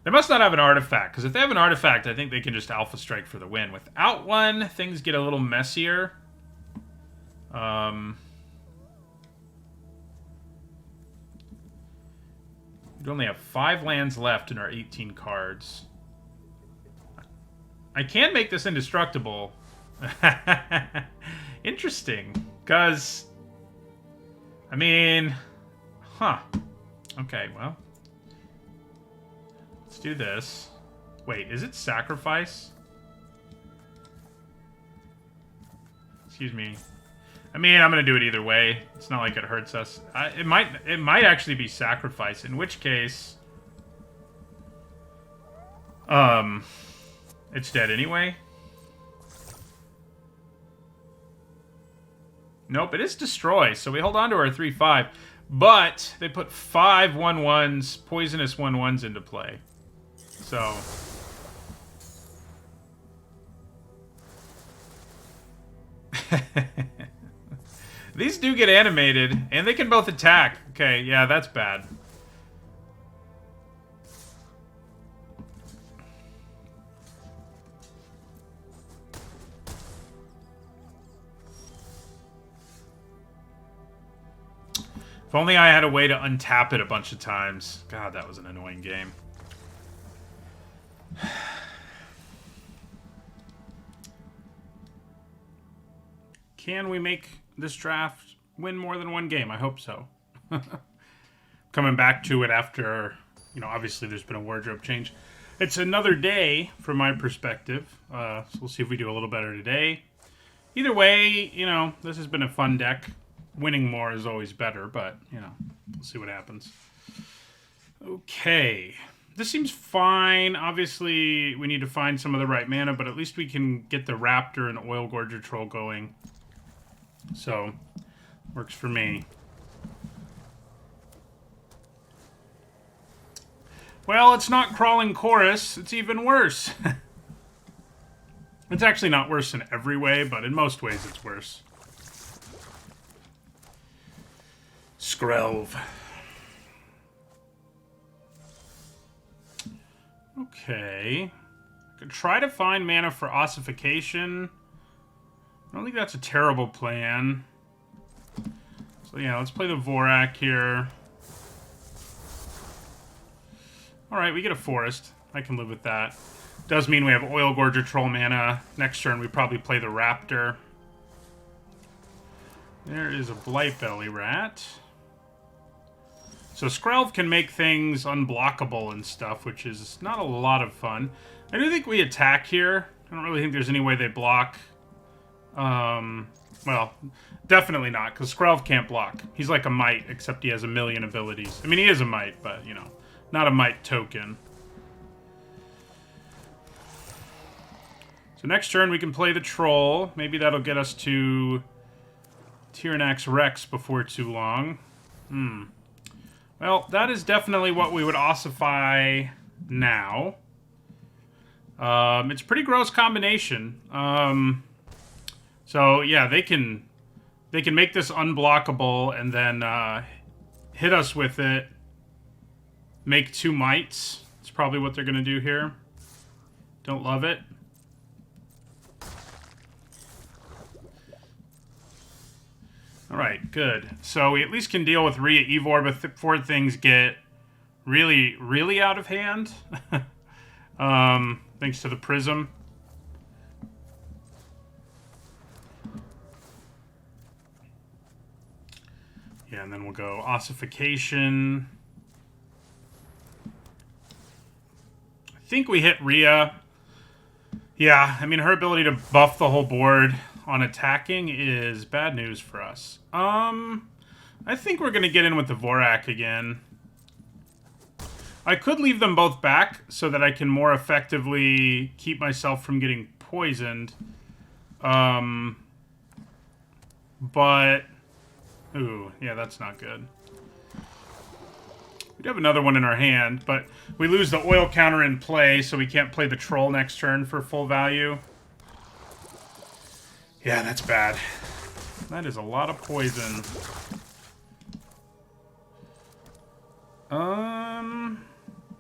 A: They must not have an artifact, because if they have an artifact, I think they can just Alpha Strike for the win. Without one, things get a little messier. We only have 5 lands left in our 18 cards. I can make this indestructible. Interesting, because... I mean... Huh. Okay, well... Let's do this. Wait, is it sacrifice? Excuse me. I mean, I'm gonna do it either way. It's not like it hurts us. It might actually be sacrifice, in which case... It's dead anyway. Nope, it is destroy, so we hold on to our 3/5. But they put 5 1/1s, poisonous 1/1s into play. So... These do get animated, and they can both attack. Okay, yeah, that's bad. If only I had a way to untap it a bunch of times. God, that was an annoying game. Can we make this draft win more than one game? I hope so. Coming back to it after, you know, obviously there's been a wardrobe change. It's another day from my perspective. So we'll see if we do a little better today. Either way, you know, this has been a fun deck. Winning more is always better, but, you know, we'll see what happens. Okay. This seems fine. Obviously, we need to find some of the right mana, but at least we can get the Raptor and Oil Gorger Troll going. So, works for me. Well, it's not Crawling Chorus. It's even worse. It's actually not worse in every way, but in most ways it's worse. Skrelv. Okay. I could try to find mana for Ossification. I don't think that's a terrible plan. So yeah, let's play the Vorak here. Alright, we get a Forest. I can live with that. Does mean we have Oil Gorger Troll mana. Next turn we probably play the Raptor. There is a Blightbelly Rat. So Skrelv can make things unblockable and stuff, which is not a lot of fun. I do think we attack here. I don't really think there's any way they block. Well, definitely not, because Skrelv can't block. He's like a Might, except he has a million abilities. I mean, he is a Might, but, you know, not a Might token. So next turn we can play the Troll. Maybe that'll get us to Tyranax Rex before too long. Well, that is definitely what we would ossify now. It's a pretty gross combination. So yeah, they can make this unblockable and then hit us with it. Make 2 Mights. That's probably what they're gonna do here. Don't love it. Alright, good. So we at least can deal with Rhea Evor before things get really, really out of hand. Thanks to the Prism. Yeah, and then we'll go Ossification. I think we hit Rhea. Yeah, I mean, her ability to buff the whole board on attacking is bad news for us. I think we're going to get in with the Vorak again. I could leave them both back so that I can more effectively keep myself from getting poisoned. But... Ooh, yeah, that's not good. We do have another one in our hand, but we lose the oil counter in play, so we can't play the Troll next turn for full value. Yeah, that's bad. That is a lot of poison.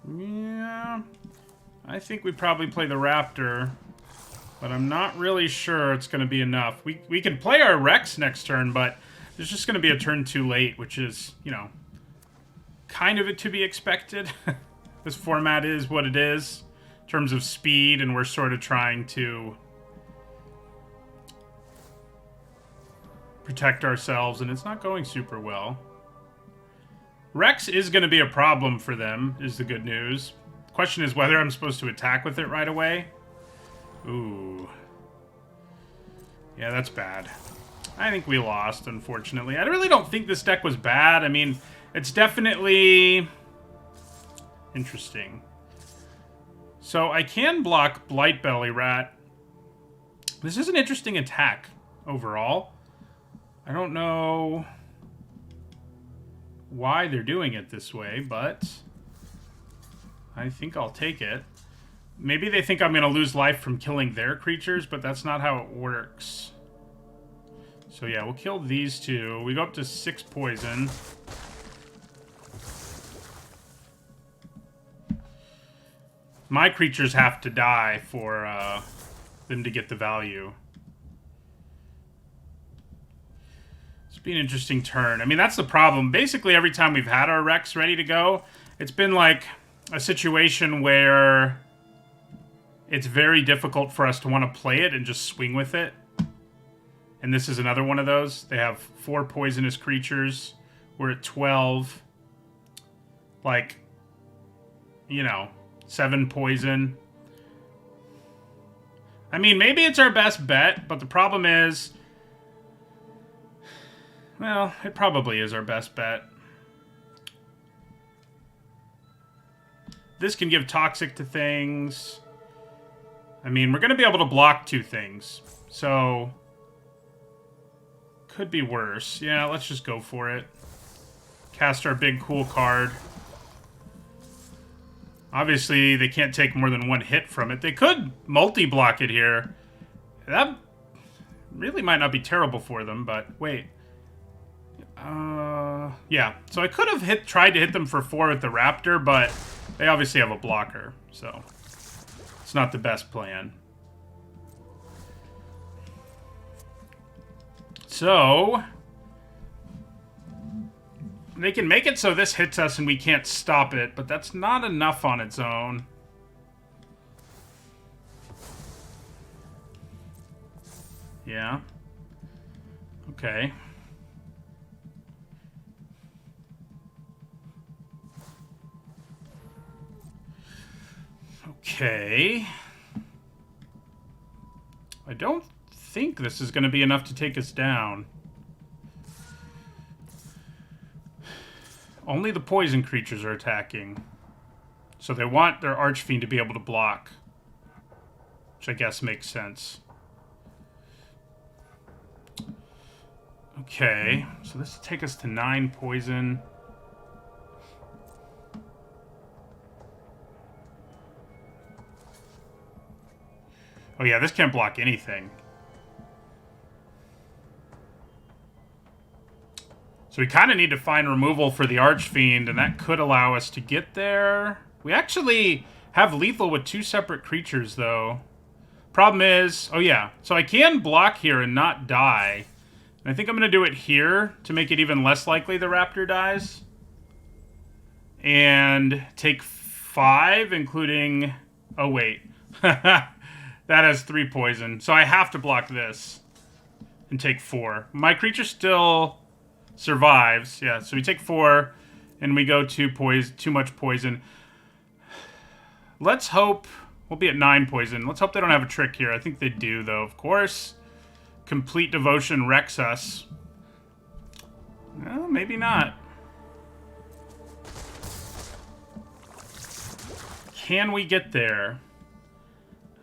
A: Yeah. I think we probably play the Raptor, but I'm not really sure it's going to be enough. We can play our Rex next turn, but there's just going to be a turn too late, which is, you know, kind of to be expected. This format is what it is in terms of speed, and we're sort of trying to protect ourselves, and it's not going super well. Rex is going to be a problem for them, is the good news. The question is whether I'm supposed to attack with it right away. Ooh. Yeah, that's bad. I think we lost, unfortunately. I really don't think this deck was bad. I mean, it's definitely interesting. So I can block Blightbelly Rat. This is an interesting attack overall. I don't know why they're doing it this way, but I think I'll take it. Maybe they think I'm going to lose life from killing their creatures, but that's not how it works. So yeah, we'll kill these two. We go up to 6 poison. My creatures have to die for them to get the value. It's been an interesting turn. I mean, that's the problem. Basically, every time we've had our Rex ready to go, it's been like a situation where it's very difficult for us to want to play it and just swing with it. And this is another one of those. They have 4 poisonous creatures. We're at 12. Like, you know, 7 poison. I mean, maybe it's our best bet, but the problem is... Well, it probably is our best bet. This can give Toxic to things. I mean, we're going to be able to block 2 things. So... Could be worse. Yeah, let's just go for it. Cast our big cool card. Obviously, they can't take more than one hit from it. They could multi-block it here. That really might not be terrible for them, but wait. Yeah. So I could have tried to hit them for 4 with the Raptor, but they obviously have a blocker, so it's not the best plan. So they can make it so this hits us and we can't stop it, but that's not enough on its own. Yeah. Okay. Okay. I don't think this is going to be enough to take us down. Only the poison creatures are attacking. So they want their Archfiend to be able to block. Which I guess makes sense. Okay. So this will take us to 9 poison. Oh yeah, this can't block anything. So we kind of need to find removal for the Archfiend, and that could allow us to get there. We actually have lethal with 2 separate creatures, though. Problem is... Oh yeah, so I can block here and not die. And I think I'm going to do it here to make it even less likely the Raptor dies. And take 5, including... Oh wait. That has 3 poison. So I have to block this. And take 4. My creature still survives. Yeah, so we take 4. And we go to too much poison. Let's hope... We'll be at 9 poison. Let's hope they don't have a trick here. I think they do, though, of course. Complete Devotion wrecks us. Well, maybe not. Can we get there?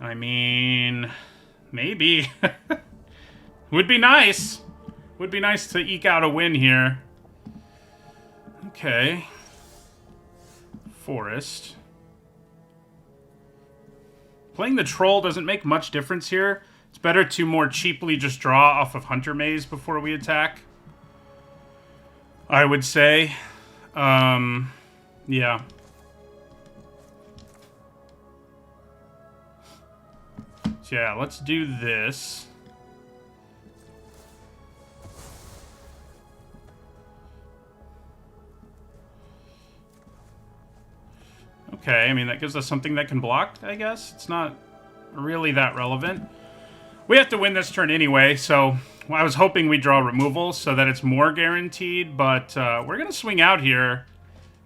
A: I mean, maybe. Would be nice. Would be nice to eke out a win here. Okay. Forest. Playing the Troll doesn't make much difference here. It's better to more cheaply just draw off of Hunter Maze before we attack. I would say. Yeah. So yeah, let's do this. Okay, I mean, that gives us something that can block, I guess. It's not really that relevant. We have to win this turn anyway, so I was hoping we'd draw removal so that it's more guaranteed, but we're going to swing out here.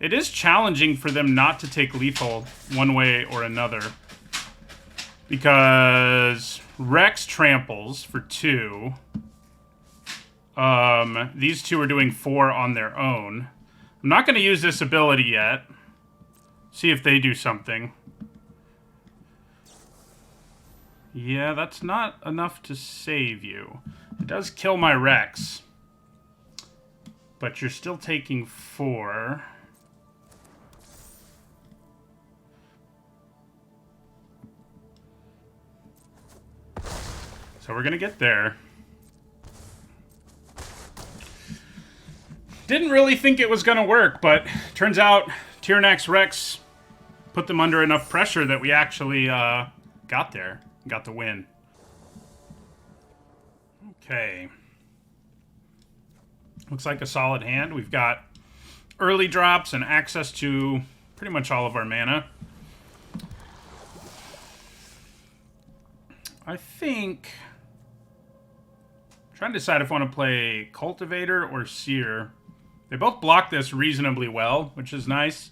A: It is challenging for them not to take lethal one way or another. Because Rex tramples for 2. These 2 are doing 4 on their own. I'm not going to use this ability yet. See if they do something. Yeah, that's not enough to save you. It does kill my Rex. But you're still taking 4. So we're going to get there. Didn't really think it was going to work, but turns out Tyranax Rex put them under enough pressure that we actually got there. Got the win. Okay. Looks like a solid hand. We've got early drops and access to pretty much all of our mana. I think... I'm trying to decide if I want to play Cultivator or Seer. They both block this reasonably well, which is nice.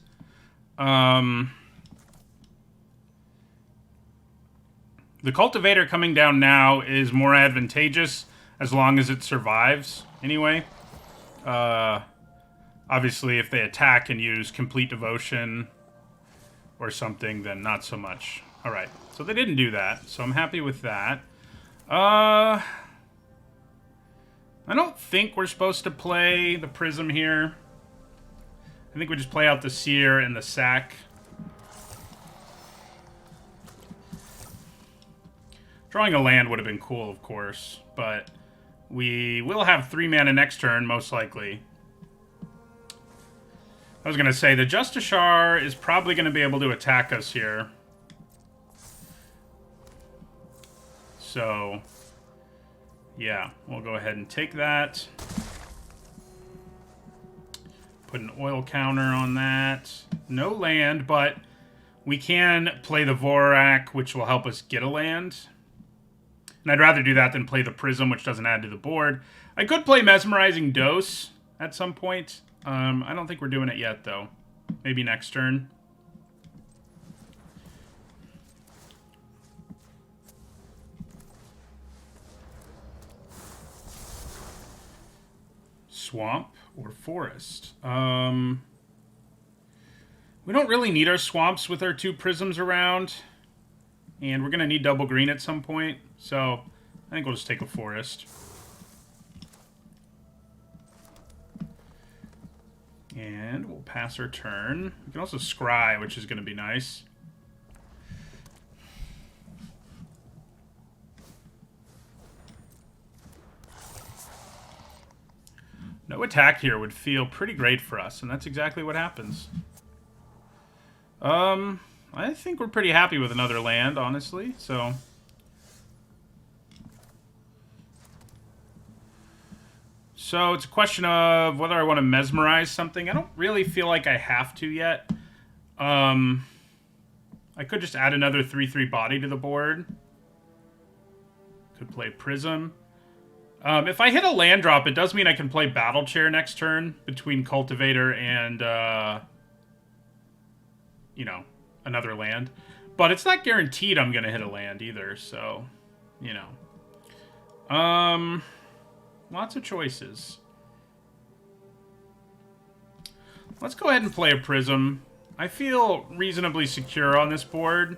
A: The Cultivator coming down now is more advantageous as long as it survives, anyway. Obviously, if they attack and use Complete Devotion or something, then not so much. Alright, so they didn't do that, so I'm happy with that. I don't think we're supposed to play the Prism here. I think we just play out the Seer and the Sack. Drawing a land would have been cool, of course, but we will have 3 mana next turn, most likely. I was going to say, the Justiciar is probably going to be able to attack us here. So, yeah, we'll go ahead and take that. Put an oil counter on that. No land, but we can play the Vorak, which will help us get a land. And I'd rather do that than play the Prism, which doesn't add to the board. I could play Mesmerizing Dose at some point. I don't think we're doing it yet, though. Maybe next turn. Swamp or forest? We don't really need our swamps with our 2 prisms around. And we're going to need double green at some point. So I think we'll just take a forest. And we'll pass our turn. We can also scry, which is going to be nice. No attack here would feel pretty great for us, and that's exactly what happens. I think we're pretty happy with another land, honestly, so... So it's a question of whether I want to mesmerize something. I don't really feel like I have to yet. I could just add another 3/3 body to the board. Could play Prism. If I hit a land drop, it does mean I can play Battle Chair next turn between Cultivator and, you know, another land. But it's not guaranteed I'm going to hit a land either, so, you know. Lots of choices. Let's go ahead and play a Prism. I feel reasonably secure on this board.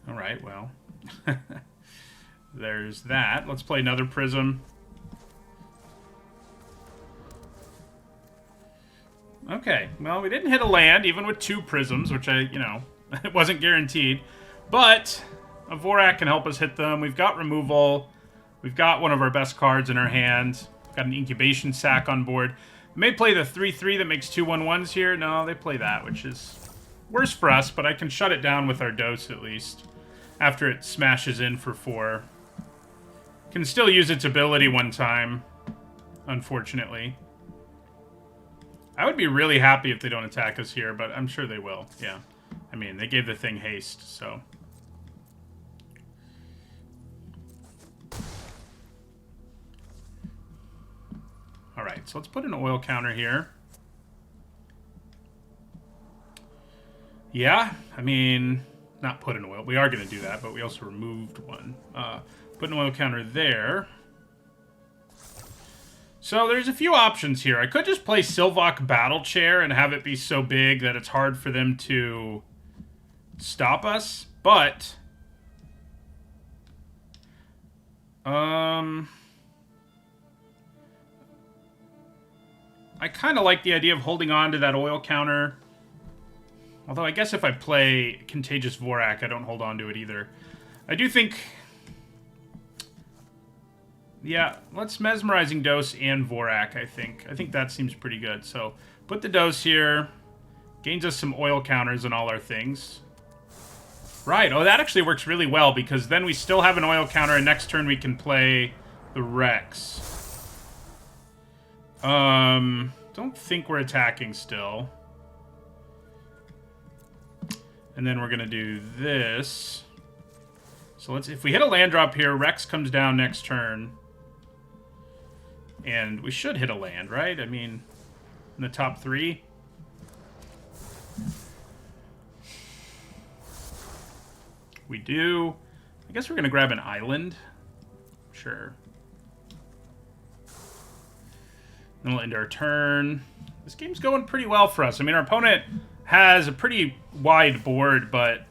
A: Alright, well. There's that. Let's play another Prism. Okay, well, we didn't hit a land, even with 2 Prisms, which it wasn't guaranteed. But a Vorak can help us hit them. We've got removal. We've got one of our best cards in our hand. Got an Incubation Sac on board. They may play the 3/3 that makes 2/1/1s here. No, they play that, which is worse for us, but I can shut it down with our Dose at least. After it smashes in for 4. Can still use its ability one time, unfortunately. I would be really happy if they don't attack us here, but I'm sure they will, yeah. I mean, they gave the thing haste, so... Alright, so let's put an oil counter here. Yeah, I mean, not put an oil. We are going to do that, but we also removed one. Put an oil counter there. So there's a few options here. I could just play Sylvok Battle Chair and have it be so big that it's hard for them to stop us, but... I kind of like the idea of holding on to that oil counter. Although I guess if I play Contagious Vorak, I don't hold on to it either. I do think... Yeah, let's Mesmerizing Dose and Vorak, I think. I think that seems pretty good. So, put the Dose here. Gains us some oil counters and all our things. Right, oh, that actually works really well, because then we still have an oil counter, and next turn we can play the Rex. Don't think we're attacking still. And then we're going to do this. So if we hit a land drop here, Rex comes down next turn. And we should hit a land, right? I mean, in the top 3. We do. I guess we're going to grab an island. Sure. Then we'll end our turn. This game's going pretty well for us. I mean, our opponent has a pretty wide board, but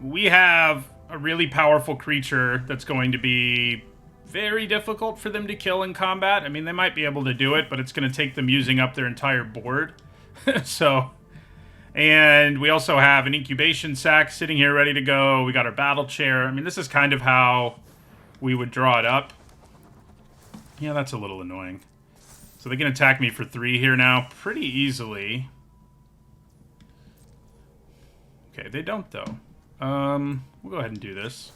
A: we have a really powerful creature that's going to be very difficult for them to kill in combat. I mean, they might be able to do it, but it's going to take them using up their entire board. So, And we also have an incubation sac sitting here ready to go. We got our battle chair. I mean, this is kind of how we would draw it up. Yeah, that's a little annoying. So they can attack me for 3 here now pretty easily. Okay, they don't, though. We'll go ahead and do this.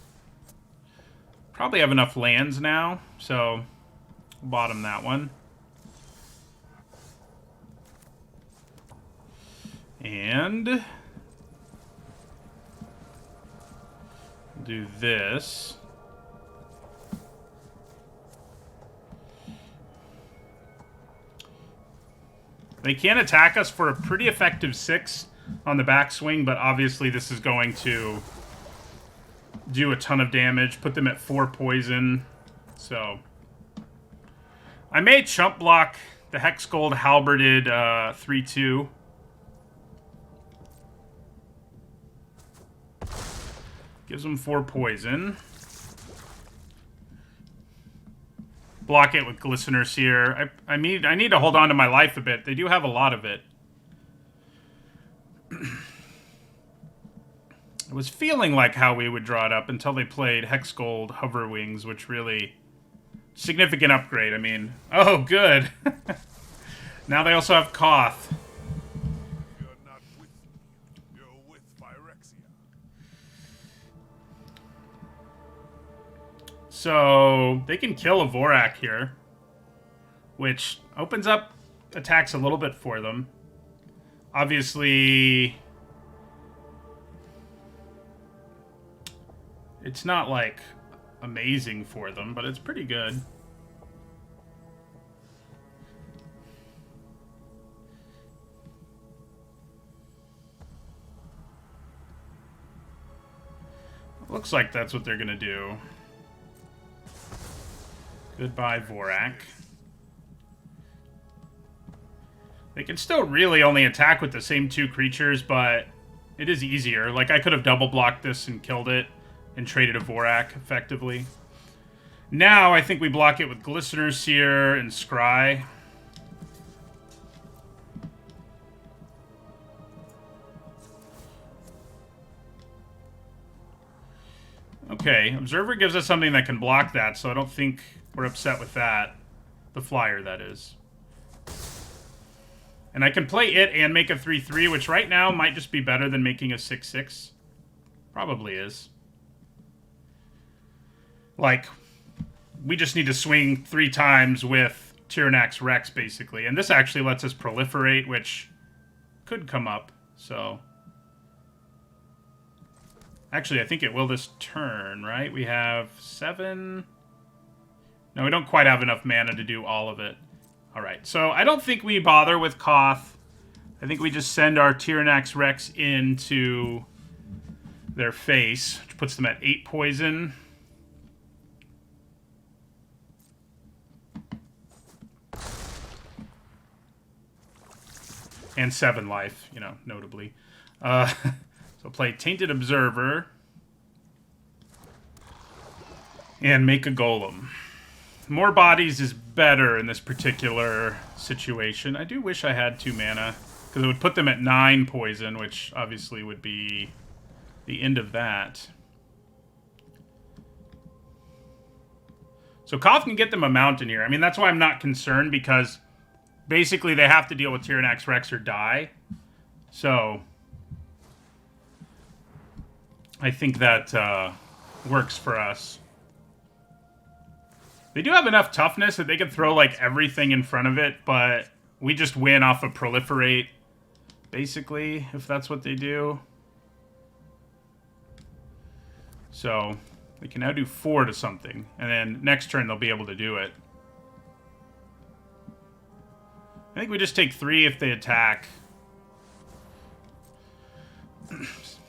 A: Probably have enough lands now, so we'll bottom that one. And do this. They can attack us for a pretty effective 6 on the backswing, but obviously this is going to do a ton of damage, put them at 4 poison. So I may chump block the Hex Gold Halberded 3/2. Gives them 4 poison. Block it with Glistener Seer. I need to hold on to my life a bit. They do have a lot of it. I was feeling like how we would draw it up until they played Hex Gold Hover Wings, which really... significant upgrade, I mean. Oh, good. Now they also have Koth.
B: You're not with me. You're with Phyrexia.
A: So they can kill a Vorak here, which opens up attacks a little bit for them. Obviously, it's not like amazing for them, but it's pretty good. Looks like that's what they're gonna do. Goodbye, Vorak. They can still really only attack with the same 2 creatures, but it is easier. Like, I could have double blocked this and killed it and traded a Vorak, effectively. Now, I think we block it with Glistener Seer and Scry. Okay, Observer gives us something that can block that, so I don't think we're upset with that. The flyer, that is. And I can play it and make a 3/3, which right now might just be better than making a 6/6. Probably is. Like, we just need to swing 3 times with Tyranax Rex, basically. And this actually lets us proliferate, which could come up, so... Actually, I think it will this turn, right? We have 7... No, we don't quite have enough mana to do all of it. Alright, so I don't think we bother with Koth. I think we just send our Tyranax Rex into their face, which puts them at 8 poison. And 7 life, you know, notably. So play Tainted Observer. And make a Golem. More bodies is better in this particular situation. I do wish I had 2 mana, because it would put them at 9 poison, which obviously would be the end of that. So Koth can get them a mountain here. I mean, that's why I'm not concerned, because basically they have to deal with Tyranax Rex or die. So I think that works for us. They do have enough toughness that they could throw, like, everything in front of it, but we just win off of Proliferate, basically, if that's what they do. So, they can now do 4 to something, and then next turn they'll be able to do it. I think we just take 3 if they attack.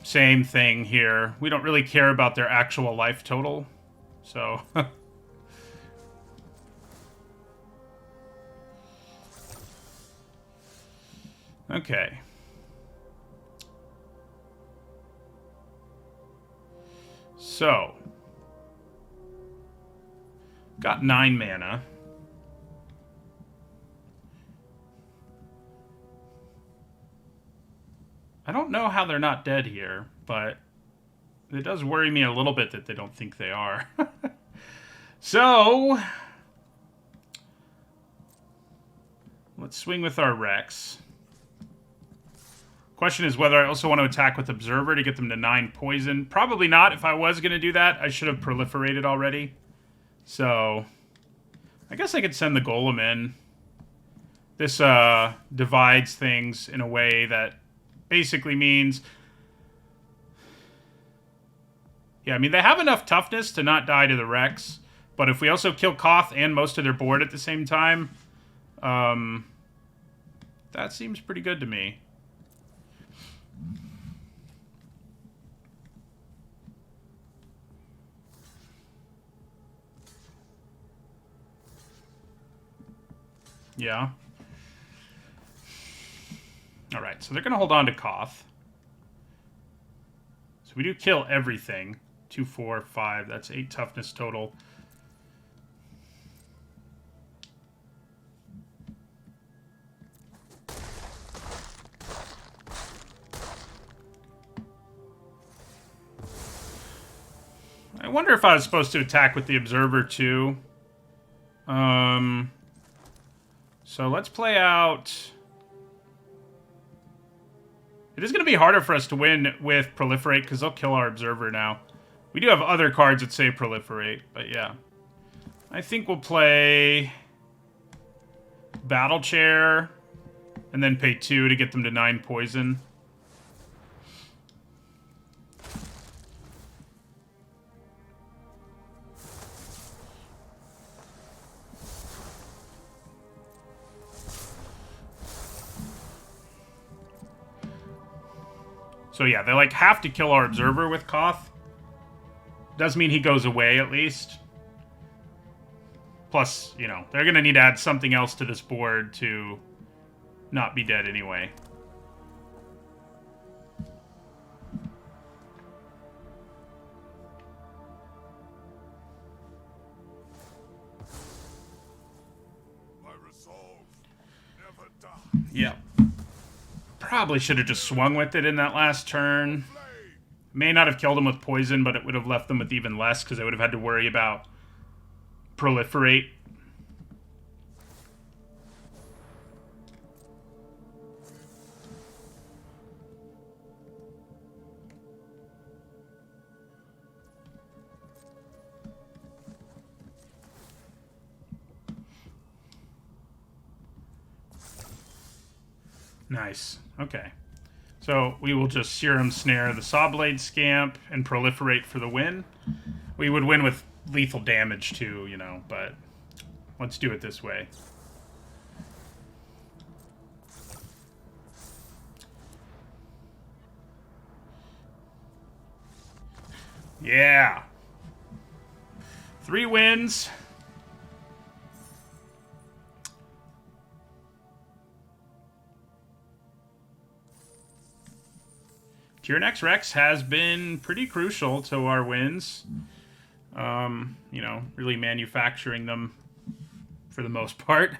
A: Same thing here. We don't really care about their actual life total, so... Okay. So. Got 9 mana. I don't know how they're not dead here, but it does worry me a little bit that they don't think they are. So, let's swing with our Rex. Question is whether I also want to attack with Observer to get them to 9 poison. Probably not. If I was going to do that, I should have proliferated already. So, I guess I could send the Golem in. This divides things in a way that basically means... Yeah, I mean, they have enough toughness to not die to the Rex. But if we also kill Koth and most of their board at the same time, that seems pretty good to me. Yeah. Alright, so they're going to hold on to Koth. So we do kill everything. 2, 4, 5. That's 8 toughness total. I wonder if I was supposed to attack with the Observer too. So let's play out... It is going to be harder for us to win with Proliferate because they'll kill our Observer now. We do have other cards that say Proliferate, but yeah. I think we'll play Battle Chair and then pay 2 to get them to 9 poison. So yeah, they like have to kill our Observer with Koth. Does mean he goes away at least. Plus, you know, they're going to need to add something else to this board to not be dead anyway.
B: My resolve never dies.
A: Yeah. Probably should have just swung with it in that last turn. May not have killed him with poison, but it would have left them with even less because they would have had to worry about Proliferate. Nice. Okay. So we will just Serum Snare the Sawblade Scamp and Proliferate for the win. We would win with lethal damage too, you know, but let's do it this way. Yeah. 3 wins. Tier Next Rex has been pretty crucial to our wins. You know, really manufacturing them for the most part.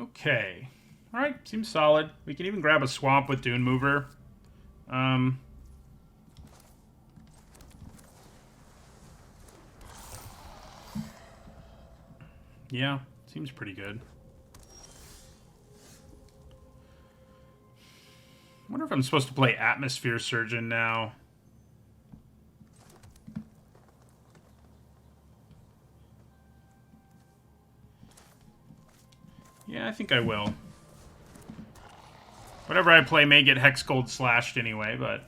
A: Okay. Alright, seems solid. We can even grab a swamp with Dune Mover. Yeah, seems pretty good. I wonder if I'm supposed to play Atmosphere Surgeon now. Yeah, I think I will. Whatever I play may get Hex Gold slashed anyway, but...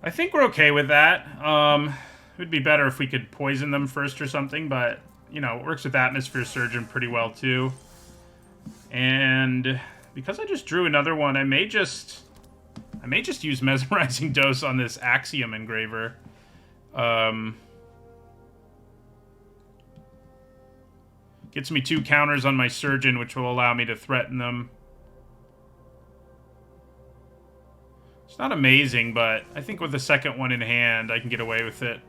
A: I think we're okay with that. It would be better if we could poison them first or something, but, you know, it works with Atmosphere Surgeon pretty well, too. And because I just drew another one, I may just use Mesmerizing Dose on this Axiom Engraver. Gets me 2 counters on my Surgeon, which will allow me to threaten them. It's not amazing, but I think with the second one in hand, I can get away with it.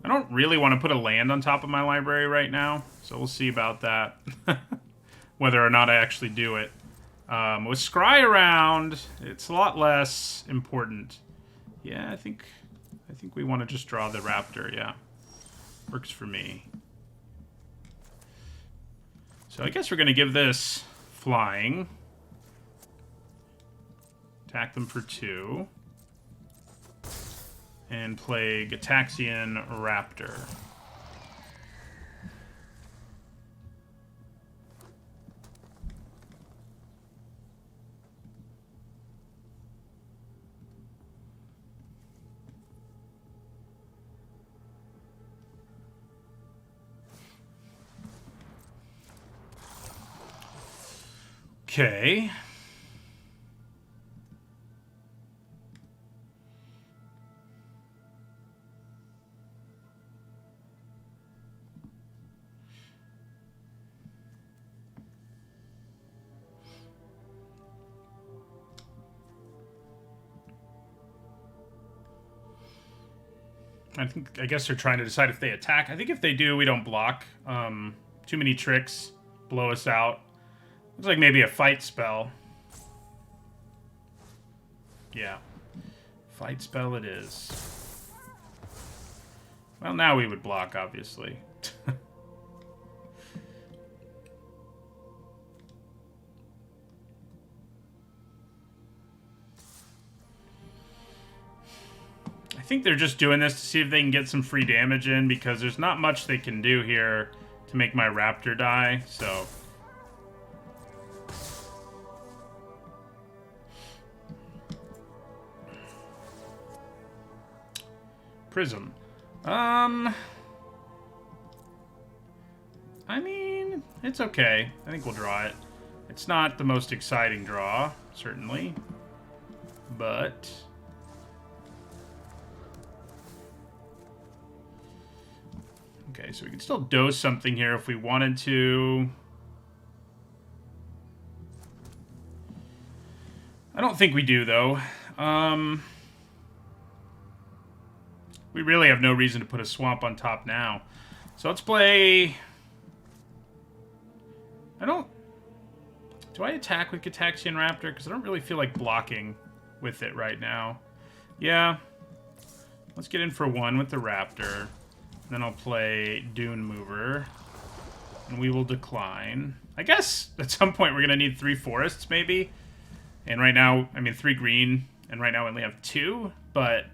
A: I don't really want to put a land on top of my library right now, so we'll see about that. Whether or not I actually do it. With Scry around, it's a lot less important. Yeah, I think we want to just draw the Raptor, yeah. Works for me. So I guess we're going to give this flying. Attack them for 2. And play Gataxian Raptor. Okay. I guess they're trying to decide if they attack. I think if they do, we don't block. Too many tricks blow us out. Looks like maybe a fight spell. Yeah. Fight spell it is. Well, now we would block, obviously. I think they're just doing this to see if they can get some free damage in, because there's not much they can do here to make my Raptor die, so... Prism. I mean, it's okay. I think we'll draw it. It's not the most exciting draw, certainly. But... okay, so we can still dose something here if we wanted to. I don't think we do, though. We really have no reason to put a swamp on top now. So let's play... do I attack with Gataxian Raptor? Because I don't really feel like blocking with it right now. Yeah. Let's get in for 1 with the Raptor. Then I'll play Dune Mover. And we will decline. I guess at some point we're going to need 3 forests, maybe. And right now, I mean 3 green. And right now we only have 2. But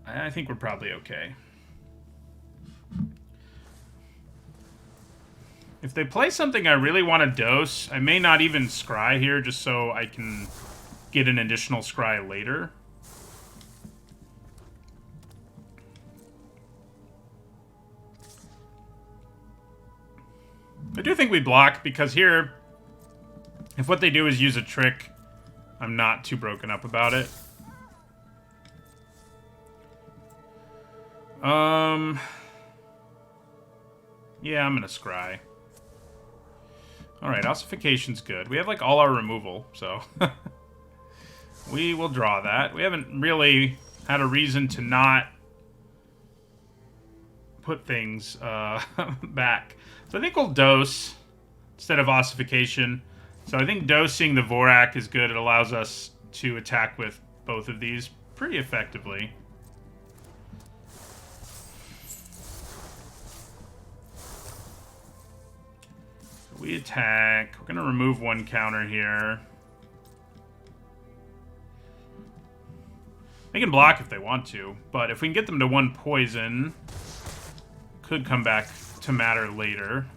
A: I think we're probably okay. If they play something I really want to dose, I may not even scry here just so I can get an additional scry later. I do think we block, because here, if what they do is use a trick, I'm not too broken up about it. Yeah, I'm gonna scry. Alright, Ossification's good. We have, like, all our removal, so... we will draw that. We haven't really had a reason to not put things back. So I think we'll dose instead of Ossification. So I think dosing the Vorak is good. It allows us to attack with both of these pretty effectively. So we attack. We're going to remove one counter here. They can block if they want to, but if we can get them to 1 poison, could come back to matter later.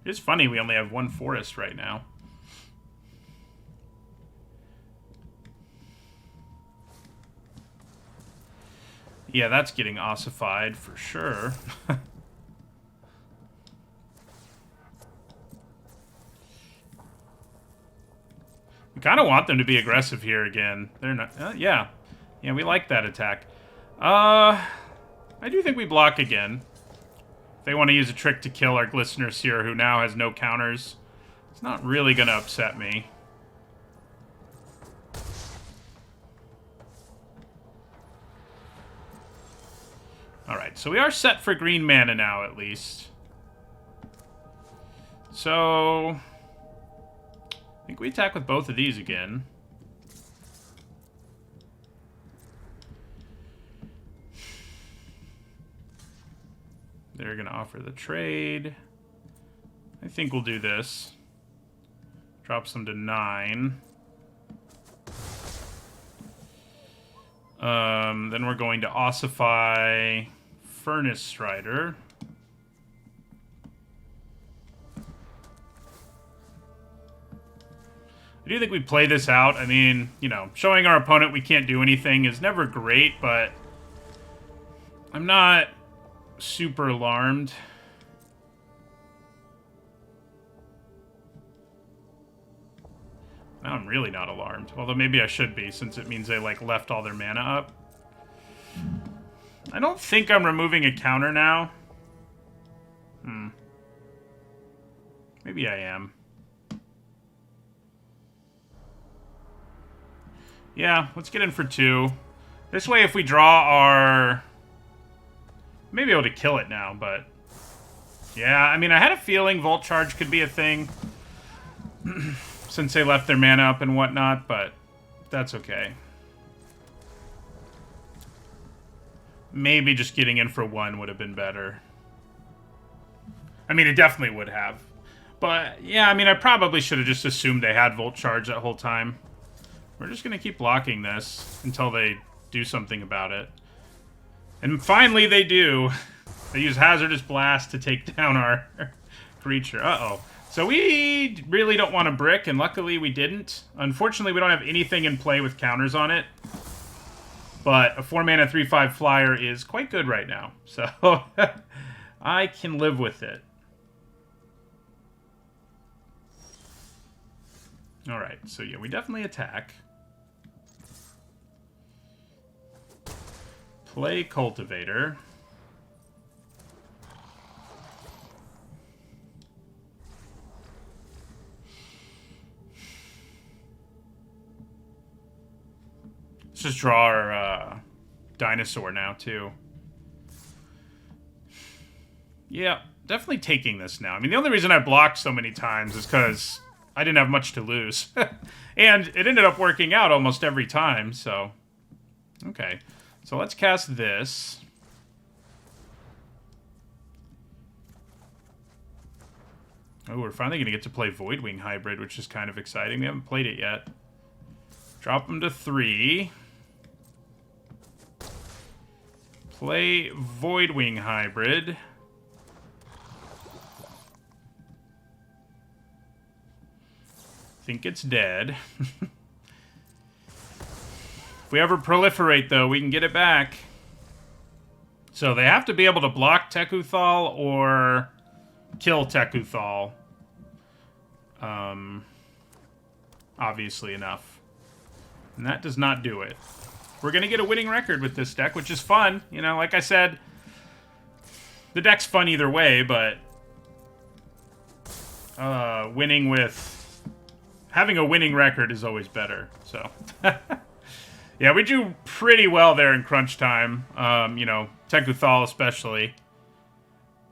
A: It's funny we only have 1 forest right now. Yeah, that's getting ossified for sure. We kind of want them to be aggressive here again. They're not... yeah. Yeah, we like that attack. I do think we block again. If they want to use a trick to kill our Glistener Seer, who now has no counters, it's not really going to upset me. Alright, so we are set for green mana now, at least. So... I think we attack with both of these again. They're going to offer the trade. I think we'll do this. Drops them to 9. Then we're going to ossify Furnace Strider. I do think we play this out. I mean, you know, showing our opponent we can't do anything is never great, but I'm not super alarmed. Now I'm really not alarmed. Although maybe I should be, since it means they, like, left all their mana up. I don't think I'm removing a counter now. Maybe I am. Yeah, let's get in for 2. This way, if we draw our... Maybe able to kill it now, but... Yeah, I mean, I had a feeling Volt Charge could be a thing. Since they left their mana up and whatnot, but that's okay. Maybe just getting in for 1 would have been better. I mean, it definitely would have. But, yeah, I mean, I probably should have just assumed they had Volt Charge that whole time. We're just going to keep blocking this until they do something about it. And finally they do. They use Hazardous Blast to take down our creature. Uh-oh. So we really don't want a brick, and luckily we didn't. Unfortunately, we don't have anything in play with counters on it. But a 4-mana 3/5 flyer is quite good right now. So I can live with it. Alright, so yeah, we definitely attack. Play Cultivator. Let's just draw our dinosaur now, too. Yeah, definitely taking this now. I mean, the only reason I blocked so many times is because I didn't have much to lose. And it ended up working out almost every time, so... Okay. So let's cast this. Oh, we're finally going to get to play Voidwing Hybrid, which is kind of exciting. We haven't played it yet. Drop them to 3. Play Voidwing Hybrid. Think it's dead. If we ever proliferate, though, we can get it back. So they have to be able to block Tekuthal or kill Tekuthal. Obviously enough. And that does not do it. We're going to get a winning record with this deck, which is fun. You know, like I said, the deck's fun either way, but winning with... Having a winning record is always better, so... Yeah, we do pretty well there in crunch time. You know, Tekuthal especially.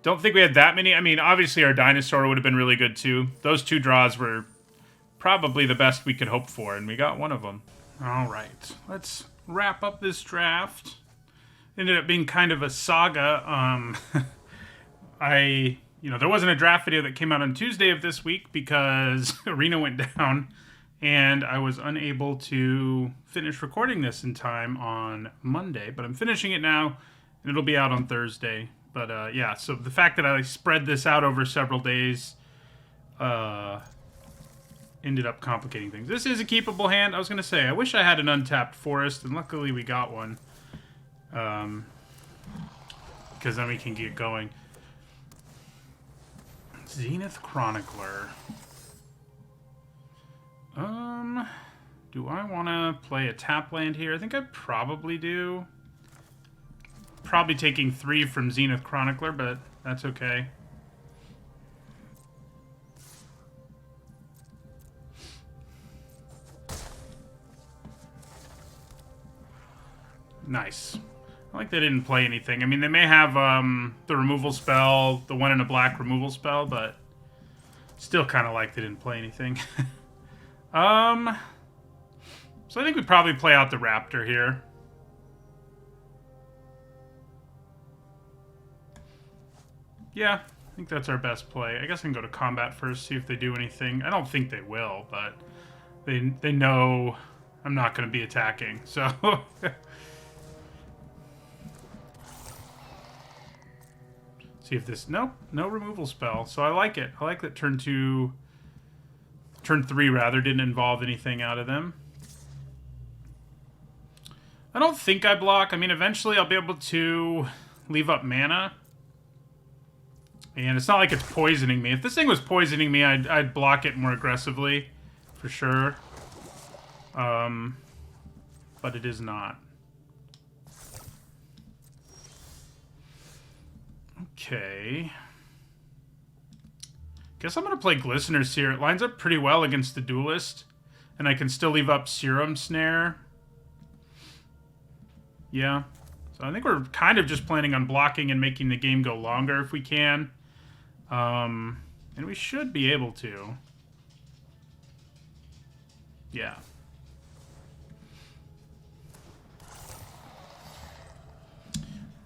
A: Don't think we had that many. I mean, obviously our dinosaur would have been really good too. Those 2 draws were probably the best we could hope for, and we got one of them. All right, let's wrap up this draft. Ended up being kind of a saga. There wasn't a draft video that came out on Tuesday of this week because Arena went down, and I was unable to finish recording this in time on Monday. But I'm finishing it now, and it'll be out on Thursday. But yeah, so the fact that I spread this out over several days ended up complicating things. This is a keepable hand. I was going to say, I wish I had an untapped forest, and luckily we got one. Because then we can get going. Zenith Chronicler. Do I want to play a tap land here? I think I probably do. Probably taking 3 from Zenith Chronicler, but that's okay. Nice. I like they didn't play anything. I mean, they may have the removal spell, the 1 in a black removal spell, but still kind of like they didn't play anything. So I think we probably play out the Raptor here. Yeah, I think that's our best play. I guess I can go to combat first, see if they do anything. I don't think they will, but they know I'm not going to be attacking, so... See if this... Nope, no removal spell. So I like it. I like that turn 3, rather, didn't involve anything out of them. I don't think I block. I mean, eventually I'll be able to leave up mana. And it's not like it's poisoning me. If this thing was poisoning me, I'd block it more aggressively. For sure. But it is not. Okay. Guess I'm going to play Glisteners here. It lines up pretty well against the Duelist. And I can still leave up Serum Snare. Yeah. So I think we're kind of just planning on blocking and making the game go longer if we can. And we should be able to. Yeah.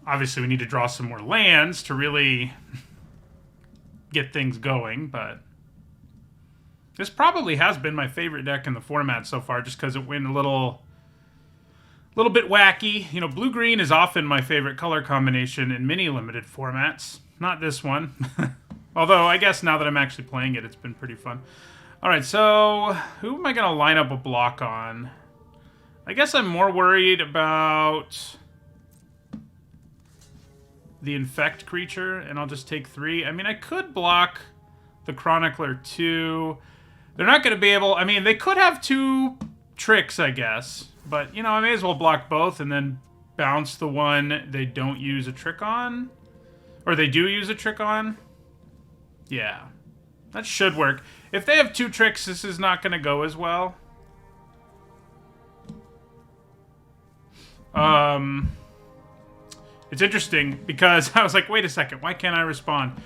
A: Obviously, we need to draw some more lands to really get things going, but this probably has been my favorite deck in the format so far, just because it went a little bit wacky. You know, blue-green is often my favorite color combination in many limited formats. Not this one. Although, I guess now that I'm actually playing it, it's been pretty fun. Alright, so who am I going to line up a block on? I guess I'm more worried about the Infect creature, and I'll just take 3. I mean, I could block the Chronicler too. They're not going to be able... I mean, they could have 2 tricks, I guess. But, you know, I may as well block both and then bounce the one they don't use a trick on. Or they do use a trick on. Yeah. That should work. If they have 2 tricks, this is not going to go as well. It's interesting because I was like, wait a second, why can't I respond?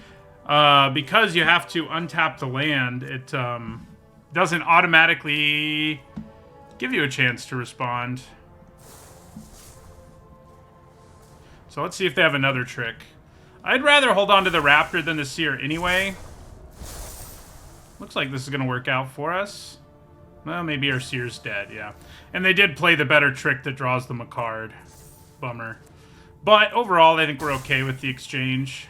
A: Because you have to untap the land, it doesn't automatically give you a chance to respond. So let's see if they have another trick. I'd rather hold on to the Raptor than the Seer anyway. Looks like this is going to work out for us. Well, maybe our Seer's dead, yeah. And they did play the better trick that draws them a card. Bummer. But overall, I think we're okay with the exchange.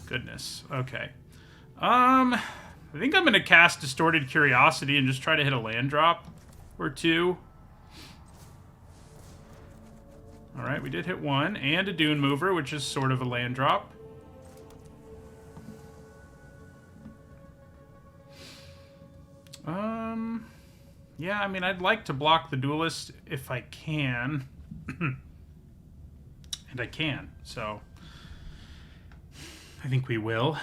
A: Goodness. Okay. I think I'm going to cast Distorted Curiosity and just try to hit a land drop or 2. Alright, we did hit 1. And a Dune Mover, which is sort of a land drop. Yeah, I mean, I'd like to block the Duelist if I can. And I can, so I think we will.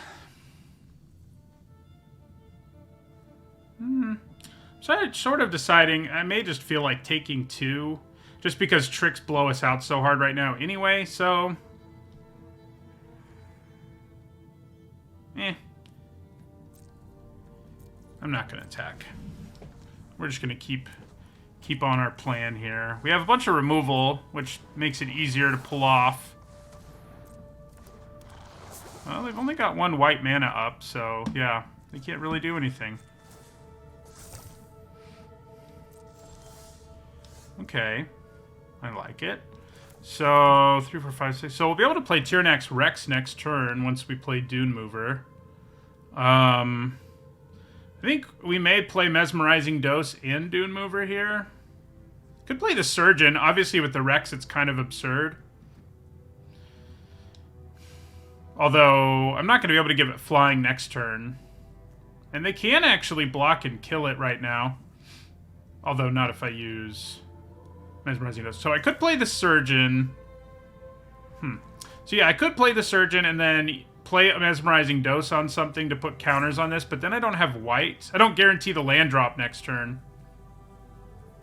A: So I'm sort of deciding, I may just feel like taking 2, just because tricks blow us out so hard right now anyway, so... I'm not going to attack. We're just going to keep on our plan here. We have a bunch of removal, which makes it easier to pull off. Well, they've only got 1 white mana up, so yeah, they can't really do anything. Okay, I like it. So 3, 4, 5, 6. So we'll be able to play Tyranax Rex next turn once we play Dune Mover. I think we may play Mesmerizing Dose and Dune Mover here. Could play the Surgeon. Obviously, with the Rex, it's kind of absurd. Although, I'm not going to be able to give it flying next turn. And they can actually block and kill it right now. Although, not if I use Mesmerizing Dose. So I could play the Surgeon. So yeah, I could play the Surgeon and then play a Mesmerizing Dose on something to put counters on this, but then I don't have white. I don't guarantee the land drop next turn.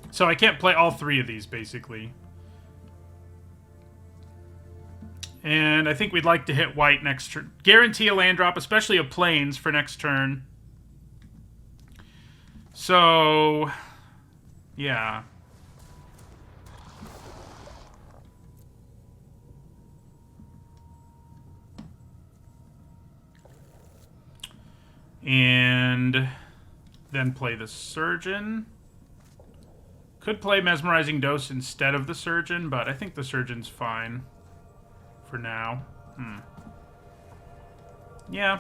A: So I can't play all 3 of these, basically. And I think we'd like to hit white next turn. Guarantee a land drop, especially a plains for next turn. So, yeah. And then play the Surgeon. Could play Mesmerizing Dose instead of the Surgeon, but I think the Surgeon's fine for now. Yeah.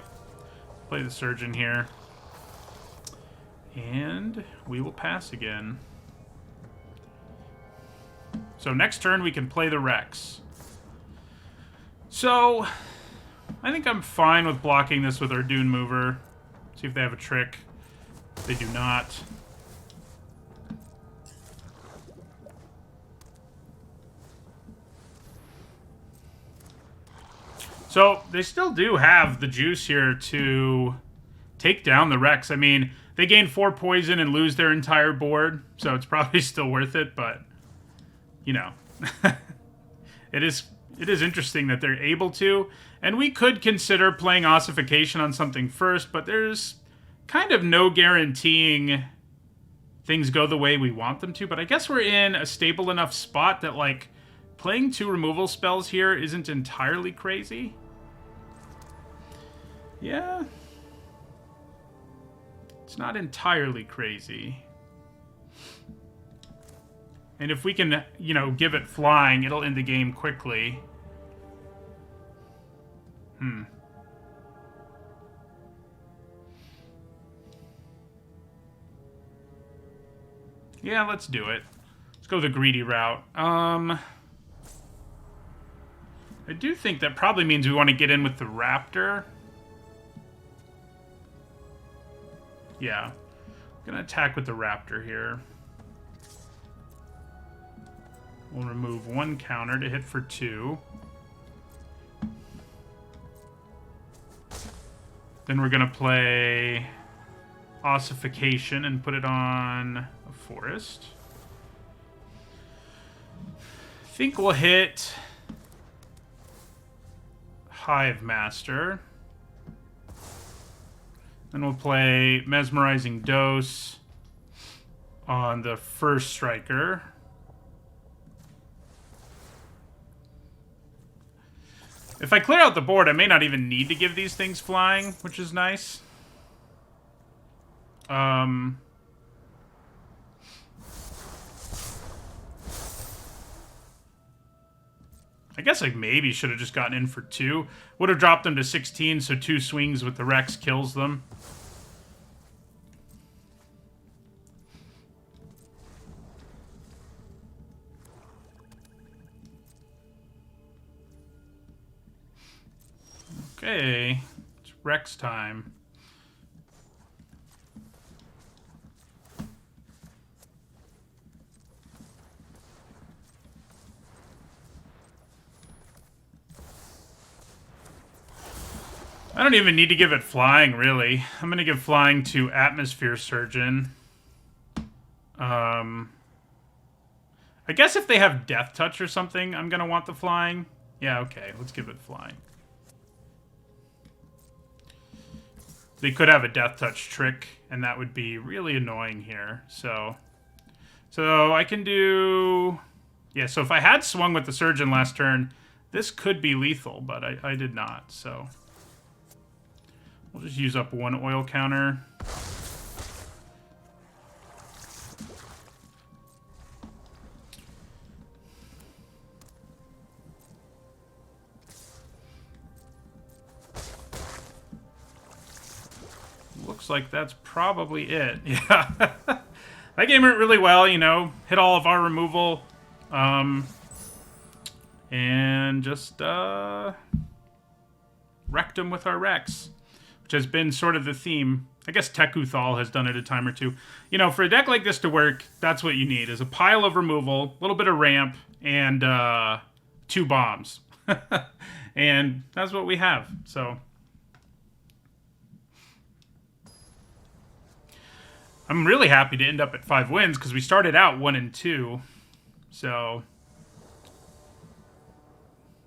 A: Play the Surgeon here. And we will pass again. So next turn we can play the Rex. So I think I'm fine with blocking this with our Dune Mover. See if they have a trick. They do not. So they still do have the juice here to take down the Rex. I mean, they gain 4 poison and lose their entire board, so it's probably still worth it, but, you know. It is interesting that they're able to, and we could consider playing Ossification on something first, but there's kind of no guaranteeing things go the way we want them to, but I guess we're in a stable enough spot that, like, playing 2 removal spells here isn't entirely crazy. Yeah. It's not entirely crazy. And if we can, you know, give it flying, it'll end the game quickly. Yeah, let's do it. Let's go the greedy route. I do think that probably means we want to get in with the Raptor. Yeah. I'm going to attack with the Raptor here. We'll remove 1 counter to hit for 2. Then we're going to play Ossification and put it on a forest. I think we'll hit Hive Master. Then we'll play Mesmerizing Dose on the first striker. If I clear out the board, I may not even need to give these things flying, which is nice. I guess I maybe should have just gotten in for 2. Would have dropped them to 16, so 2 swings with the Rex kills them. Okay, it's Rex time. I don't even need to give it flying, really. I'm going to give flying to Atmosphere Surgeon. I guess if they have Death Touch or something, I'm going to want the flying. Yeah, okay, let's give it flying. They could have a Death Touch trick, and that would be really annoying here. So I can do... Yeah, so if I had swung with the Surgeon last turn, this could be lethal, but I did not, so... We'll just use up one oil counter. Looks like that's probably it. Yeah. That game went really well, you know. Hit all of our removal. And just wrecked them with our Rex, which has been sort of the theme. I guess Tekuthal has done it a time or two. You know, for a deck like this to work, that's what you need, is a pile of removal, a little bit of ramp, and 2 bombs. And that's what we have, so... I'm really happy to end up at 5 wins, because we started out 1-2. So...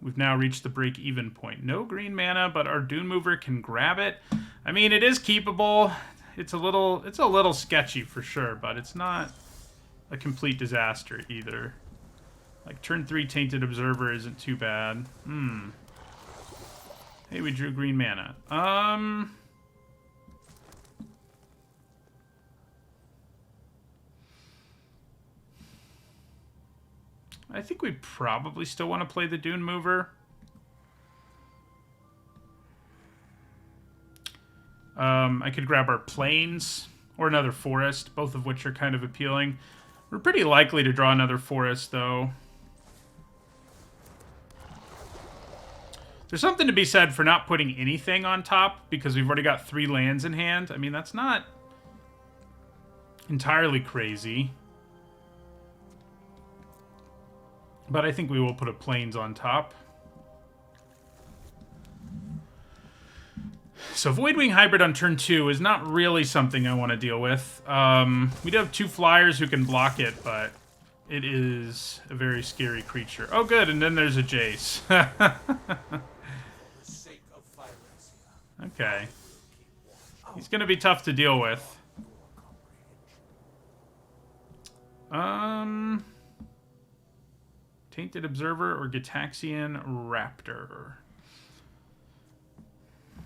A: We've now reached the break-even point. No green mana, but our Dune Mover can grab it. I mean, it is keepable. It's a little sketchy for sure, but it's not a complete disaster either. Like, turn 3 Tainted Observer isn't too bad. Hey, we drew green mana. I think we probably still want to play the Dune Mover. I could grab our Plains or another Forest, both of which are kind of appealing. We're pretty likely to draw another Forest, though. There's something to be said for not putting anything on top, because we've already got 3 lands in hand. I mean, that's not entirely crazy. But I think we will put a Plains on top. So Voidwing Hybrid on turn 2 is not really something I want to deal with. We do have 2 flyers who can block it, but it is a very scary creature. Oh, good, and then there's a Jace. Okay. He's going to be tough to deal with. Tainted Observer or Gitaxian Raptor?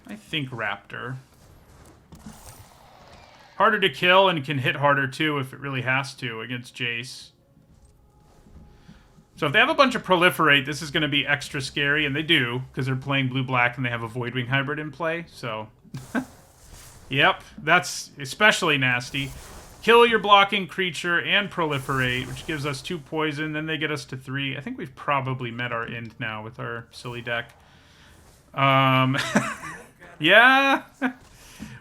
A: I think Raptor. Harder to kill and can hit harder too if it really has to against Jace. So if they have a bunch of Proliferate, this is going to be extra scary, and they do, because they're playing blue-black and they have a Voidwing Hybrid in play, so... Yep, that's especially nasty. Kill your blocking creature and Proliferate, which gives us 2 poison. Then they get us to 3. I think we've probably met our end now with our silly deck. Yeah.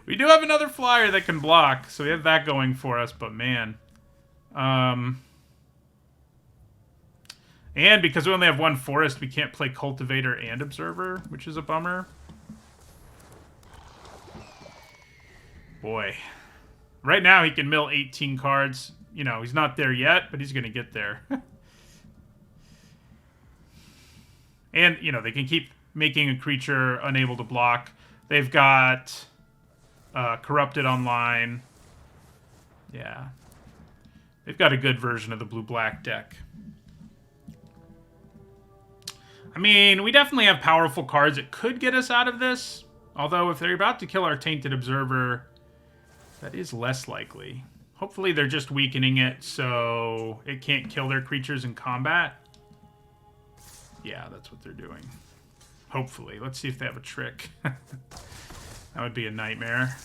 A: We do have another flyer that can block, so we have that going for us, but man. And because we only have 1 Forest, we can't play Cultivator and Observer, which is a bummer. Boy. Right now, he can mill 18 cards. You know, he's not there yet, but he's going to get there. And, you know, they can keep making a creature unable to block. They've got Corrupted online. Yeah. They've got a good version of the blue-black deck. I mean, we definitely have powerful cards that could get us out of this. Although, if they're about to kill our Tainted Observer... that is less likely. Hopefully they're just weakening it so it can't kill their creatures in combat. Yeah, that's what they're doing. Hopefully. Let's see if they have a trick. That would be a nightmare.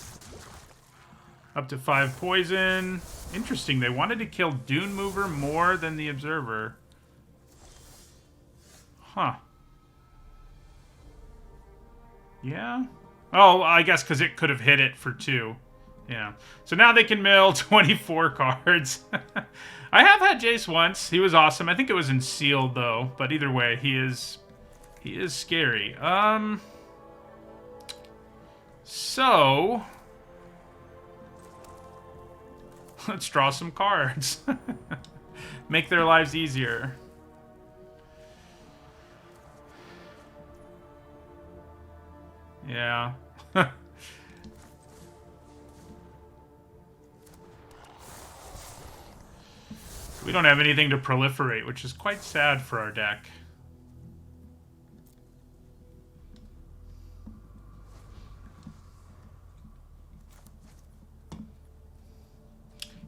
A: Up to 5 poison. Interesting. They wanted to kill Dune Mover more than the Observer. Huh. Yeah? Oh, I guess because it could have hit it for 2. Yeah. So now they can mill 24 cards. I have had Jace once. He was awesome. I think it was in sealed though. But either way, he is scary. So let's draw some cards. Make their lives easier. Yeah. We don't have anything to proliferate, which is quite sad for our deck.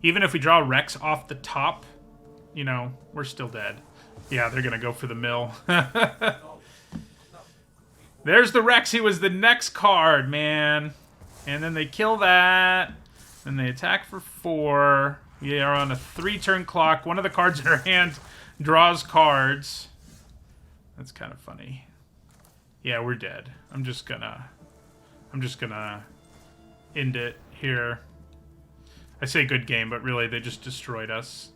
A: Even if we draw Rex off the top, you know, we're still dead. Yeah, they're going to go for the mill. There's the Rex. He was the next card, man. And then they kill that. Then they attack for 4. We are on a 3-turn clock. One of the cards in our hand draws cards. That's kind of funny. Yeah, we're dead. I'm just gonna end it here. I say good game, but really they just destroyed us.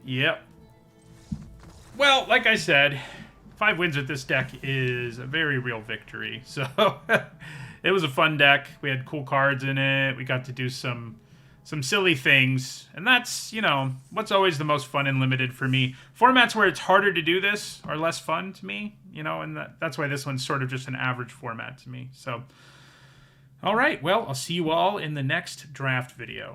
A: Yep. Well, like I said, 5 wins with this deck is a very real victory. So it was a fun deck. We had cool cards in it. We got to do some silly things. And that's, you know, what's always the most fun in Limited for me. Formats where it's harder to do this are less fun to me, you know, and that's why this one's sort of just an average format to me. So, all right, well, I'll see you all in the next draft video.